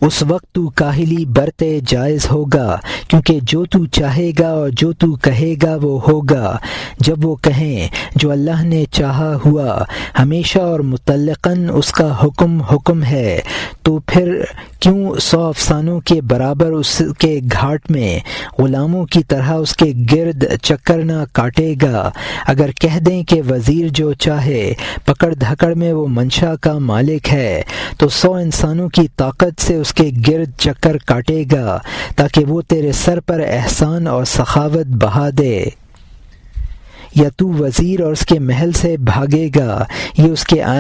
اس وقت تو کاہلی برتے جائز ہوگا، کیونکہ جو تو چاہے گا اور جو تو کہے گا وہ ہوگا۔ جب وہ کہیں جو اللہ نے چاہا ہوا، ہمیشہ اور مطلقاً اس کا حکم ہے، تو پھر کیوں 100 افسانوں کے برابر اس کے گھاٹ میں غلاموں کی طرح اس کے گرد چکر نہ کاٹے گا؟ اگر کہہ دیں کہ وزیر جو چاہے پکڑ دھکڑ میں وہ منشا کا مالک ہے، تو 100 انسانوں کی طاقت سے اس کے گرد چکر کاٹے گا تاکہ وہ تیرے سر پر احسان اور سخاوت بہا دے، یا تو وزیر اور اس کے محل سے بھاگے گا، یہ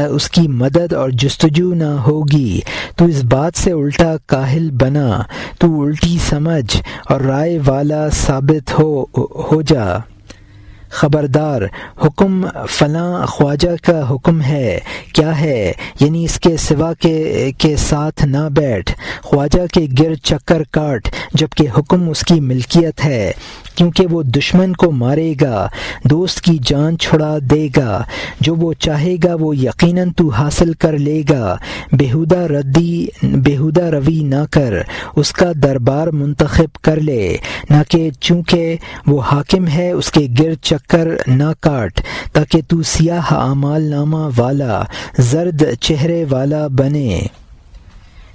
اس کی مدد اور جستجو نہ ہوگی۔ تو اس بات سے الٹا کاہل بنا، تو الٹی سمجھ اور رائے والا ثابت ہو جا۔ خبردار، حکم فلاں خواجہ کا حکم ہے، کیا ہے؟ یعنی اس کے سوا کے ساتھ نہ بیٹھ، خواجہ کے گرد چکر کاٹ، جبکہ حکم اس کی ملکیت ہے، کیونکہ وہ دشمن کو مارے گا، دوست کی جان چھڑا دے گا، جو وہ چاہے گا وہ یقیناً تو حاصل کر لے گا۔ بےہودہ روی نہ کر، اس کا دربار منتخب کر لے، نہ کہ چونکہ وہ حاکم ہے اس کے گرد چکر نہ کاٹ، تاکہ تو سیاہ اعمال نامہ والا، زرد چہرے والا بنے۔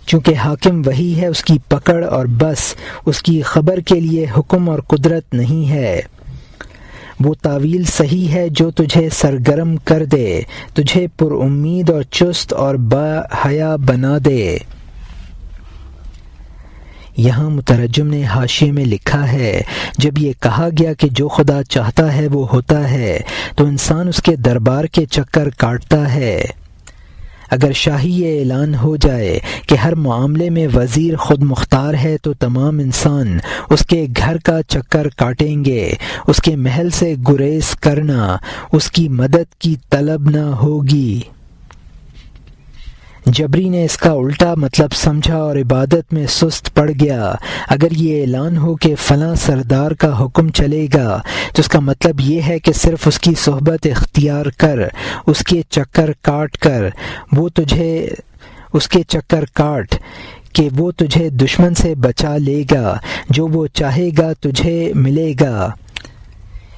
چونکہ حاکم وہی ہے، اس کی پکڑ اور بس، اس کی خبر کے لیے حکم اور قدرت نہیں ہے۔ وہ تعویل صحیح ہے جو تجھے سرگرم کر دے، تجھے پر امید اور چست اور با حیا بنا دے۔ یہاں مترجم نے حاشیے میں لکھا ہے، جب یہ کہا گیا کہ جو خدا چاہتا ہے وہ ہوتا ہے، تو انسان اس کے دربار کے چکر کاٹتا ہے۔ اگر شاہی یہ اعلان ہو جائے کہ ہر معاملے میں وزیر خود مختار ہے، تو تمام انسان اس کے گھر کا چکر کاٹیں گے، اس کے محل سے گریز کرنا، اس کی مدد کی طلب نہ ہوگی۔ جبری نے اس کا الٹا مطلب سمجھا اور عبادت میں سست پڑ گیا۔ اگر یہ اعلان ہو کہ فلاں سردار کا حکم چلے گا، تو اس کا مطلب یہ ہے کہ صرف اس کی صحبت اختیار کر، اس کے چکر کاٹ کہ وہ تجھے دشمن سے بچا لے گا، جو وہ چاہے گا تجھے ملے گا۔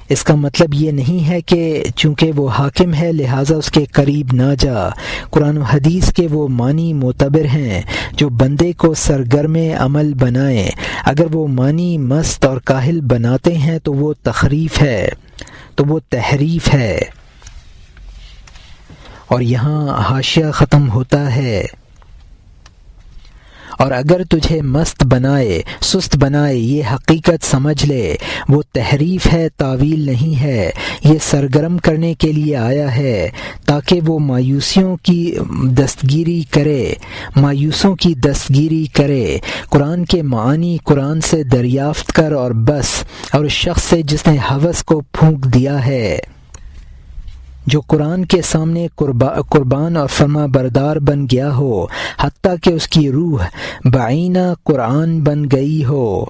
اس کا مطلب یہ نہیں ہے کہ چونکہ وہ حاکم ہے لہٰذا اس کے قریب نہ جا۔ قرآن و حدیث کے وہ معنی معتبر ہیں جو بندے کو سرگرم عمل بنائیں۔ اگر وہ معنی مست اور کاہل بناتے ہیں تو وہ تحریف ہے۔ اور یہاں حاشیہ ختم ہوتا ہے۔ اور اگر تجھے مست بنائے، سست بنائے، یہ حقیقت سمجھ لے، وہ تحریف ہے، تعویل نہیں ہے۔ یہ سرگرم کرنے کے لیے آیا ہے تاکہ وہ مایوسوں کی دستگیری کرے۔ قرآن کے معانی قرآن سے دریافت کر اور بس، اور اس شخص سے جس نے ہوس کو پھونک دیا ہے، جو قرآن کے سامنے قربان اور فرما بردار بن گیا ہو، حتیٰ کہ اس کی روح بعینہ قرآن بن گئی ہو،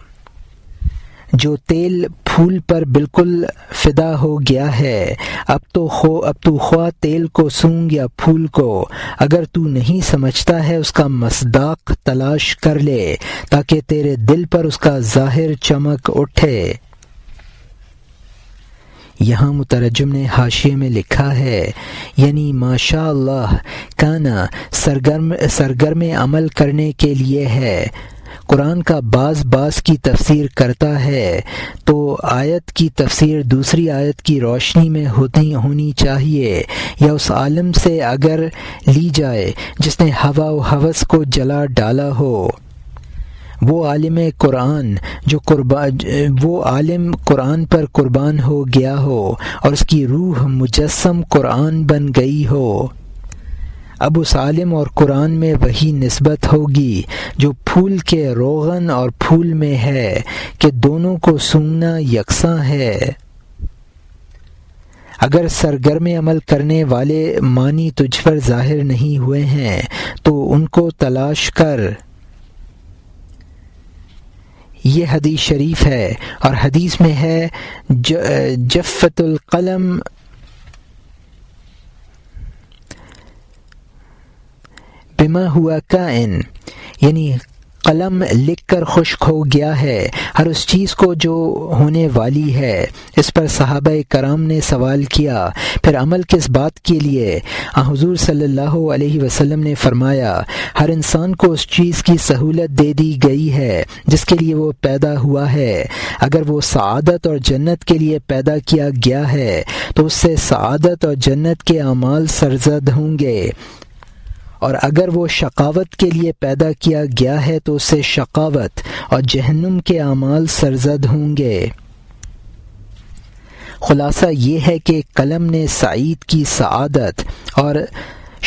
جو تیل پھول پر بالکل فدا ہو گیا ہے۔ اب تو خواہ تیل کو سونگ یا پھول کو، اگر تو نہیں سمجھتا ہے اس کا مصداق تلاش کر لے تاکہ تیرے دل پر اس کا ظاہر چمک اٹھے۔ یہاں مترجم نے حاشیے میں لکھا ہے یعنی ماشاء اللہ کانا سرگرم عمل کرنے کے لیے ہے۔ قرآن کا بعض کی تفسیر کرتا ہے تو آیت کی تفسیر دوسری آیت کی روشنی میں ہونی چاہیے، یا اس عالم سے اگر لی جائے جس نے ہوا و ہوس کو جلا ڈالا ہو، وہ عالم قرآن پر قربان ہو گیا ہو اور اس کی روح مجسم قرآن بن گئی ہو۔ اب اس عالم اور قرآن میں وہی نسبت ہوگی جو پھول کے روغن اور پھول میں ہے کہ دونوں کو سونگنا یکساں ہے۔ اگر سرگرم عمل کرنے والے معنی تجھ پر ظاہر نہیں ہوئے ہیں تو ان کو تلاش کر۔ یہ حدیث شریف ہے، اور حدیث میں ہے جفت القلم بما ہوا کائن، یعنی قلم لکھ کر خشک ہو گیا ہے ہر اس چیز کو جو ہونے والی ہے۔ اس پر صحابہ کرام نے سوال کیا، پھر عمل کس بات کے لیے؟ حضور صلی اللہ علیہ وسلم نے فرمایا، ہر انسان کو اس چیز کی سہولت دے دی گئی ہے جس کے لیے وہ پیدا ہوا ہے۔ اگر وہ سعادت اور جنت کے لیے پیدا کیا گیا ہے تو اس سے سعادت اور جنت کے اعمال سرزد ہوں گے، اور اگر وہ شقاوت کے لیے پیدا کیا گیا ہے تو اس سے شقاوت اور جہنم کے اعمال سرزد ہوں گے۔ خلاصہ یہ ہے کہ قلم نے سعید کی سعادت اور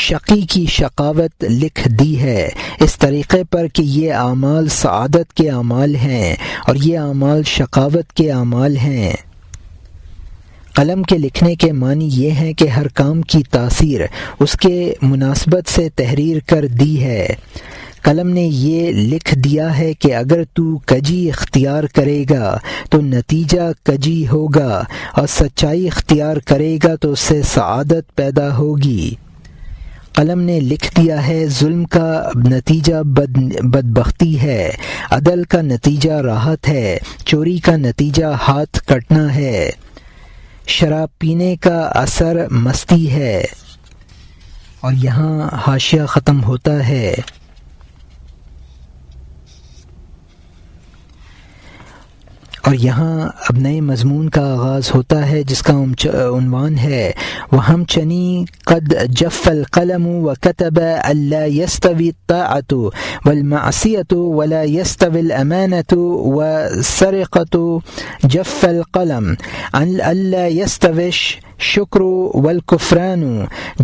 شقی کی شقاوت لکھ دی ہے، اس طریقے پر کہ یہ اعمال سعادت کے اعمال ہیں اور یہ اعمال شقاوت کے اعمال ہیں۔ قلم کے لکھنے کے معنی یہ ہیں کہ ہر کام کی تاثیر اس کے مناسبت سے تحریر کر دی ہے۔ قلم نے یہ لکھ دیا ہے کہ اگر تو کجی اختیار کرے گا تو نتیجہ کجی ہوگا، اور سچائی اختیار کرے گا تو اس سے سعادت پیدا ہوگی۔ قلم نے لکھ دیا ہے ظلم کا نتیجہ بدبختی ہے، عدل کا نتیجہ راحت ہے، چوری کا نتیجہ ہاتھ کٹنا ہے، شراب پینے کا اثر مستی ہے۔ اور یہاں حاشیہ ختم ہوتا ہے۔ اور یہاں اب نئے مضمون کا آغاز ہوتا ہے جس کا عنوان ہے وَهَمْ چنی قد جف القلم وكتب ألا يستوي الطاعة والمعصية ولا يستوي الأمانة والسرقة جف القلم عن ألا يستوي الشكر والكفران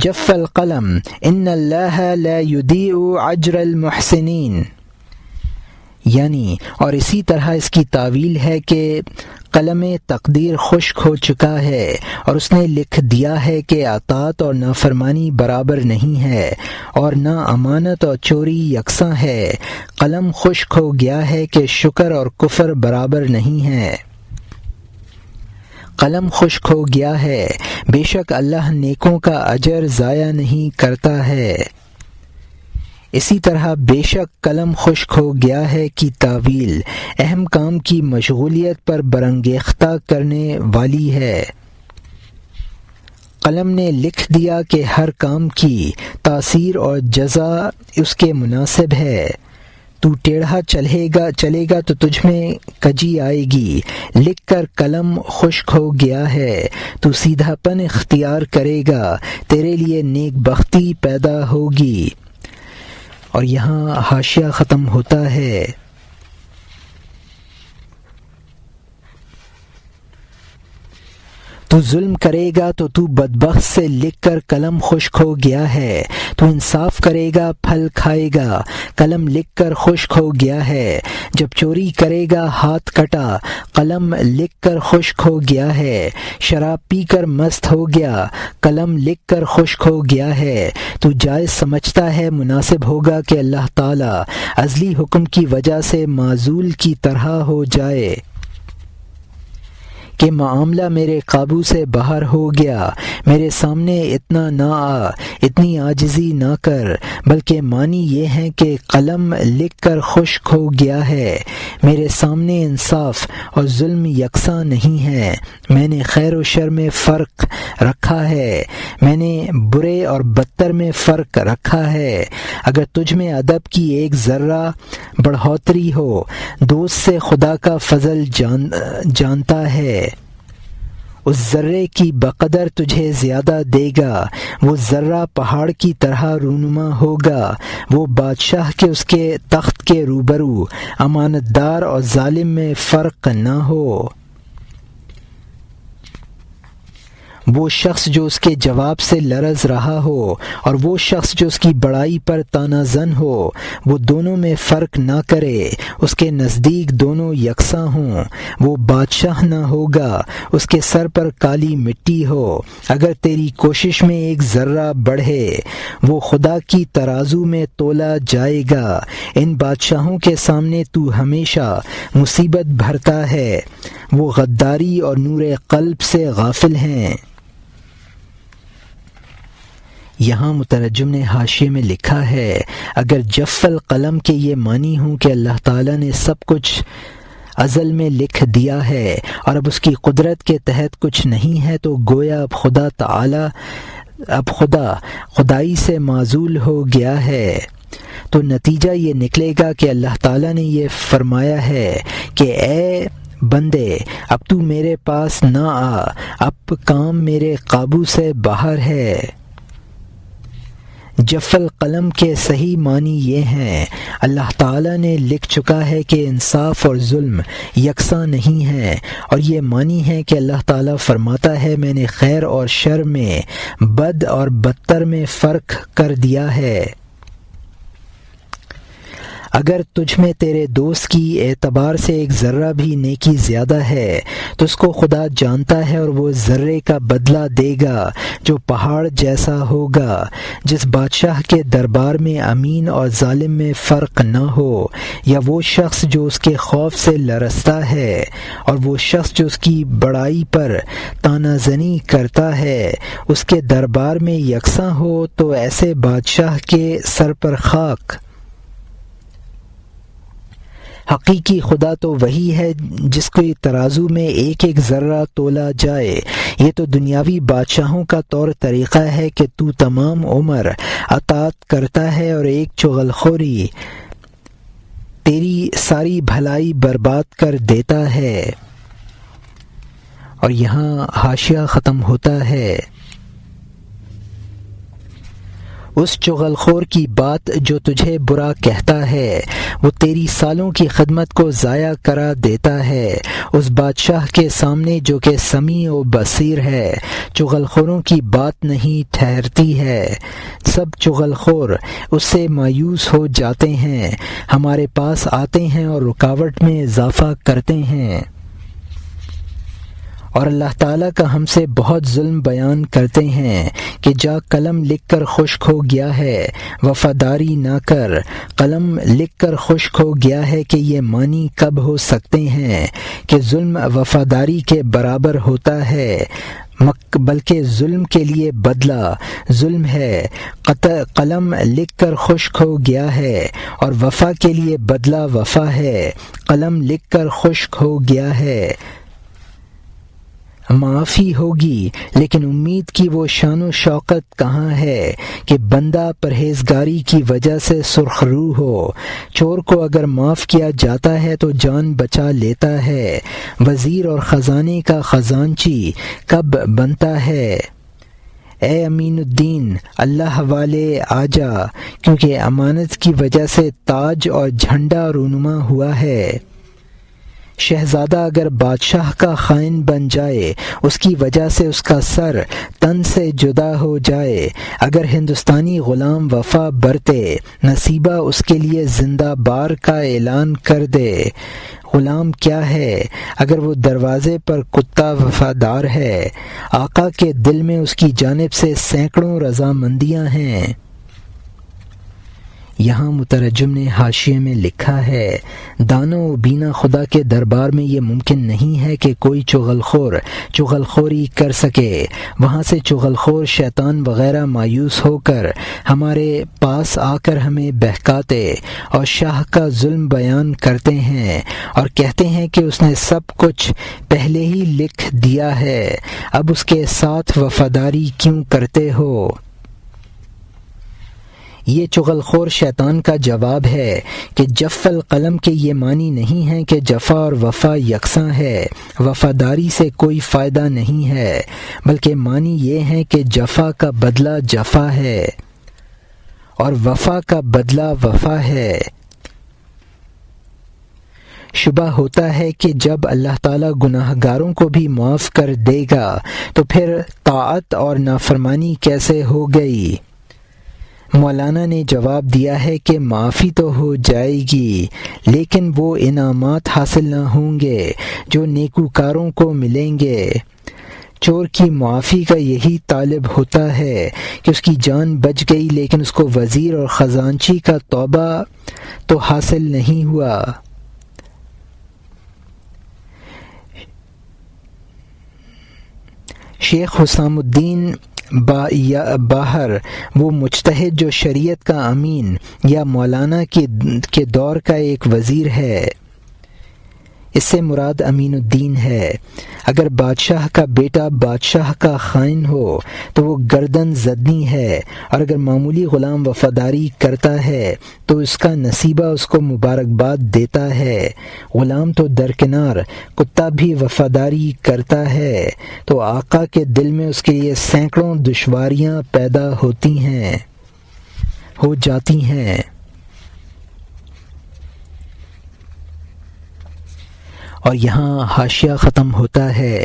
جف القلم إن الله لا يضيع أجر المحسنين۔ یعنی اور اسی طرح اس کی تعویل ہے کہ قلم تقدیر خشک ہو چکا ہے اور اس نے لکھ دیا ہے کہ اطاعت اور نافرمانی برابر نہیں ہے، اور نہ امانت اور چوری یکساں ہے۔ قلم خشک ہو گیا ہے کہ شکر اور کفر برابر نہیں ہے۔ قلم خشک ہو گیا ہے، بے شک اللہ نیکوں کا اجر ضائع نہیں کرتا ہے۔ اسی طرح بے شک قلم خشک ہو گیا ہے کی تعویل اہم کام کی مشغولیت پر برانگیختہ کرنے والی ہے۔ قلم نے لکھ دیا کہ ہر کام کی تاثیر اور جزا اس کے مناسب ہے۔ تو ٹیڑھا چلے گا تو تجھ میں کجی آئے گی، لکھ کر قلم خشک ہو گیا ہے۔ تو سیدھا پن اختیار کرے گا، تیرے لیے نیک بختی پیدا ہوگی۔ اور یہاں حاشیہ ختم ہوتا ہے۔ تو ظلم کرے گا تو بدبخت سے لکھ کر قلم خشک ہو گیا ہے۔ تو انصاف کرے گا پھل کھائے گا، قلم لکھ کر خشک ہو گیا ہے۔ جب چوری کرے گا ہاتھ کٹا، قلم لکھ کر خشک ہو گیا ہے۔ شراب پی کر مست ہو گیا، قلم لکھ کر خشک ہو گیا ہے۔ تو جائز سمجھتا ہے مناسب ہوگا کہ اللہ تعالیٰ ازلی حکم کی وجہ سے معزول کی طرح ہو جائے۔ کہ معاملہ میرے قابو سے باہر ہو گیا، میرے سامنے اتنا نہ آ، اتنی عاجزی نہ کر، بلکہ معنی یہ ہے کہ قلم لکھ کر خشک ہو گیا ہے۔ میرے سامنے انصاف اور ظلم یکساں نہیں ہے، میں نے خیر و شر میں فرق رکھا ہے، میں نے برے اور بدتر میں فرق رکھا ہے۔ اگر تجھ میں ادب کی ایک ذرہ بڑھوتری ہو، دوست سے خدا کا فضل جانتا ہے، اس ذرے کی بقدر تجھے زیادہ دے گا۔ وہ ذرہ پہاڑ کی طرح رونما ہوگا، وہ بادشاہ کے اس کے تخت کے روبرو، امانت دار اور ظالم میں فرق نہ ہو۔ وہ شخص جو اس کے جواب سے لرز رہا ہو اور وہ شخص جو اس کی بڑائی پر طعنہ زن ہو، وہ دونوں میں فرق نہ کرے، اس کے نزدیک دونوں یکساں ہوں۔ وہ بادشاہ نہ ہوگا، اس کے سر پر کالی مٹی ہو۔ اگر تیری کوشش میں ایک ذرہ بڑھے، وہ خدا کی ترازو میں تولا جائے گا۔ ان بادشاہوں کے سامنے تو ہمیشہ مصیبت بھرتا ہے، وہ غداری اور نور قلب سے غافل ہیں۔ یہاں مترجم نے حاشیے میں لکھا ہے، اگر جف القلم کے یہ معنی ہوں کہ اللہ تعالیٰ نے سب کچھ ازل میں لکھ دیا ہے اور اب اس کی قدرت کے تحت کچھ نہیں ہے، تو گویا اب خدائی سے معزول ہو گیا ہے۔ تو نتیجہ یہ نکلے گا کہ اللہ تعالیٰ نے یہ فرمایا ہے کہ اے بندے، اب تو میرے پاس نہ آ، اب کام میرے قابو سے باہر ہے۔ جف القلم کے صحیح معنی یہ ہیں، اللہ تعالیٰ نے لکھ چکا ہے کہ انصاف اور ظلم یکساں نہیں ہے، اور یہ معنی ہے کہ اللہ تعالیٰ فرماتا ہے میں نے خیر اور شر میں، بد اور بدتر میں فرق کر دیا ہے۔ اگر تجھ میں تیرے دوست کی اعتبار سے ایک ذرہ بھی نیکی زیادہ ہے تو اس کو خدا جانتا ہے، اور وہ ذرے کا بدلہ دے گا جو پہاڑ جیسا ہوگا۔ جس بادشاہ کے دربار میں امین اور ظالم میں فرق نہ ہو، یا وہ شخص جو اس کے خوف سے لرزتا ہے اور وہ شخص جو اس کی بڑائی پر طعنہ زنی کرتا ہے، اس کے دربار میں یکساں ہو، تو ایسے بادشاہ کے سر پر خاک۔ حقیقی خدا تو وہی ہے جس کو ترازو میں ایک ایک ذرہ تولا جائے۔ یہ تو دنیاوی بادشاہوں کا طور طریقہ ہے کہ تو تمام عمر اطاعت کرتا ہے اور ایک چغل خوری تیری ساری بھلائی برباد کر دیتا ہے۔ اور یہاں حاشیہ ختم ہوتا ہے۔ اس چغل خور کی بات جو تجھے برا کہتا ہے، وہ تیری سالوں کی خدمت کو ضائع کرا دیتا ہے۔ اس بادشاہ کے سامنے جو کہ سمیع و بصیر ہے، چغل خوروں کی بات نہیں ٹھہرتی ہے۔ سب چغل خور اس سے مایوس ہو جاتے ہیں، ہمارے پاس آتے ہیں اور رکاوٹ میں اضافہ کرتے ہیں، اور اللہ تعالیٰ کا ہم سے بہت ظلم بیان کرتے ہیں کہ جا قلم لکھ کر خشک ہو گیا ہے، وفاداری نہ کر۔ قلم لکھ کر خشک ہو گیا ہے کہ یہ معنی کب ہو سکتے ہیں کہ ظلم وفاداری کے برابر ہوتا ہے، بلکہ ظلم کے لیے بدلہ ظلم ہے۔ قلم لکھ کر خشک ہو گیا ہے اور وفا کے لیے بدلہ وفا ہے۔ قلم لکھ کر خشک ہو گیا ہے، معافی ہوگی، لیکن امید کی وہ شان و شوکت کہاں ہے کہ بندہ پرہیزگاری کی وجہ سے سرخ رو ہو۔ چور کو اگر معاف کیا جاتا ہے تو جان بچا لیتا ہے، وزیر اور خزانے کا خزانچی کب بنتا ہے؟ اے امین الدین، اللہ والے آجا، کیونکہ امانت کی وجہ سے تاج اور جھنڈا رونما ہوا ہے۔ شہزادہ اگر بادشاہ کا خائن بن جائے، اس کی وجہ سے اس کا سر تن سے جدا ہو جائے۔ اگر ہندوستانی غلام وفا برتے، نصیبہ اس کے لیے زندہ بار کا اعلان کر دے۔ غلام کیا ہے اگر وہ دروازے پر کتا وفادار ہے، آقا کے دل میں اس کی جانب سے سینکڑوں رضامندیاں ہیں۔ یہاں مترجم نے حاشیے میں لکھا ہے، دانا و بینا خدا کے دربار میں یہ ممکن نہیں ہے کہ کوئی چغل خوری کر سکے۔ وہاں سے چغل خور شیطان وغیرہ مایوس ہو کر ہمارے پاس آ کر ہمیں بہکاتے اور شاہ کا ظلم بیان کرتے ہیں اور کہتے ہیں کہ اس نے سب کچھ پہلے ہی لکھ دیا ہے، اب اس کے ساتھ وفاداری کیوں کرتے ہو؟ یہ چغل خور شیطان کا جواب ہے کہ جف القلم کے یہ معنی نہیں ہے کہ جفا اور وفا یکساں ہے، وفاداری سے کوئی فائدہ نہیں ہے، بلکہ معنی یہ ہے کہ جفا کا بدلہ جفا ہے اور وفا کا بدلہ وفا ہے۔ شبہ ہوتا ہے کہ جب اللہ تعالیٰ گناہ گاروں کو بھی معاف کر دے گا تو پھر طاعت اور نافرمانی کیسے ہو گئی؟ مولانا نے جواب دیا ہے کہ معافی تو ہو جائے گی لیکن وہ انعامات حاصل نہ ہوں گے جو نیکوکاروں کو ملیں گے۔ چور کی معافی کا یہی طالب ہوتا ہے کہ اس کی جان بچ گئی لیکن اس کو وزیر اور خزانچی کا توبہ تو حاصل نہیں ہوا۔ شیخ حسام الدین باہر وہ مجتہد جو شریعت کا امین یا مولانا کے دور کا ایک وزیر ہے، اس سے مراد امین الدین ہے۔ اگر بادشاہ کا بیٹا بادشاہ کا خائن ہو تو وہ گردن زدنی ہے، اور اگر معمولی غلام وفاداری کرتا ہے تو اس کا نصیبہ اس کو مبارکباد دیتا ہے۔ غلام تو درکنار، کتا بھی وفاداری کرتا ہے تو آقا کے دل میں اس کے لیے سینکڑوں دشواریاں پیدا ہو جاتی ہیں۔ اور یہاں حاشیہ ختم ہوتا ہے۔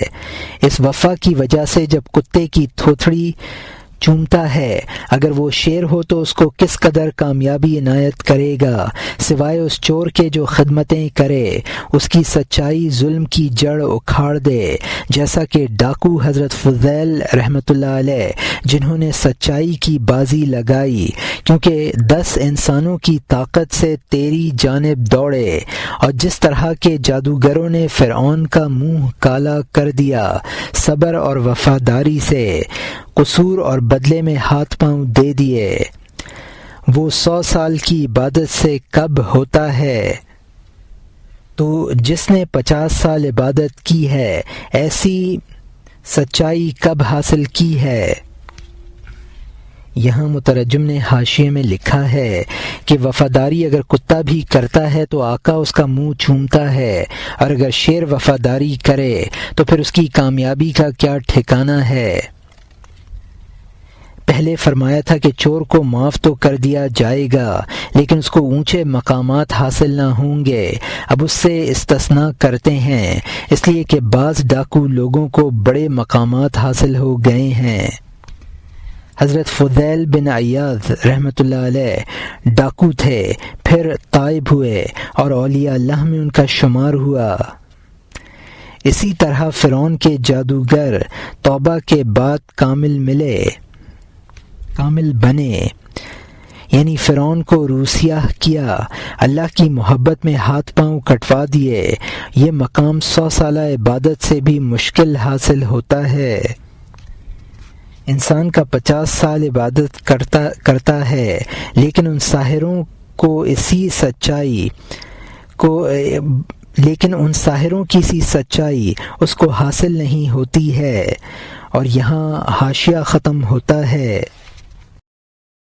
اس وفا کی وجہ سے جب کتے کی تھوتھڑی چومتا ہے، اگر وہ شیر ہو تو اس کو کس قدر کامیابی عنایت کرے گا، سوائے اس چور کے جو خدمتیں کرے، اس کی سچائی ظلم کی جڑ اکھاڑ دے، جیسا کہ ڈاکو حضرت فضیل رحمۃ اللہ علیہ جنہوں نے سچائی کی بازی لگائی، کیونکہ 10 انسانوں کی طاقت سے تیری جانب دوڑے، اور جس طرح کے جادوگروں نے فرعون کا منہ کالا کر دیا صبر اور وفاداری سے، قصور اور بدلے میں ہاتھ پاؤں دے دیے، وہ 100 سال کی عبادت سے کب ہوتا ہے؟ تو جس نے 50 سال عبادت کی ہے ایسی سچائی کب حاصل کی ہے؟ یہاں مترجم نے حاشیے میں لکھا ہے کہ وفاداری اگر کتا بھی کرتا ہے تو آقا اس کا منہ چومتا ہے، اور اگر شیر وفاداری کرے تو پھر اس کی کامیابی کا کیا ٹھکانہ ہے؟ پہلے فرمایا تھا کہ چور کو معاف تو کر دیا جائے گا لیکن اس کو اونچے مقامات حاصل نہ ہوں گے، اب اس سے استثناء کرتے ہیں اس لیے کہ بعض ڈاکو لوگوں کو بڑے مقامات حاصل ہو گئے ہیں۔ حضرت فضیل بن عیاض رحمۃ اللہ علیہ ڈاکو تھے، پھر تائب ہوئے اور اولیاء اللہ میں ان کا شمار ہوا۔ اسی طرح فرعون کے جادوگر توبہ کے بعد کامل بنے، یعنی فرعون کو روسیاہ کیا، اللہ کی محبت میں ہاتھ پاؤں کٹوا دیے۔ یہ مقام 100 سالہ عبادت سے بھی مشکل حاصل ہوتا ہے۔ انسان کا 50 سال عبادت کرتا ہے لیکن ان ساحروں کی سی سچائی اس کو حاصل نہیں ہوتی ہے۔ اور یہاں حاشیہ ختم ہوتا ہے۔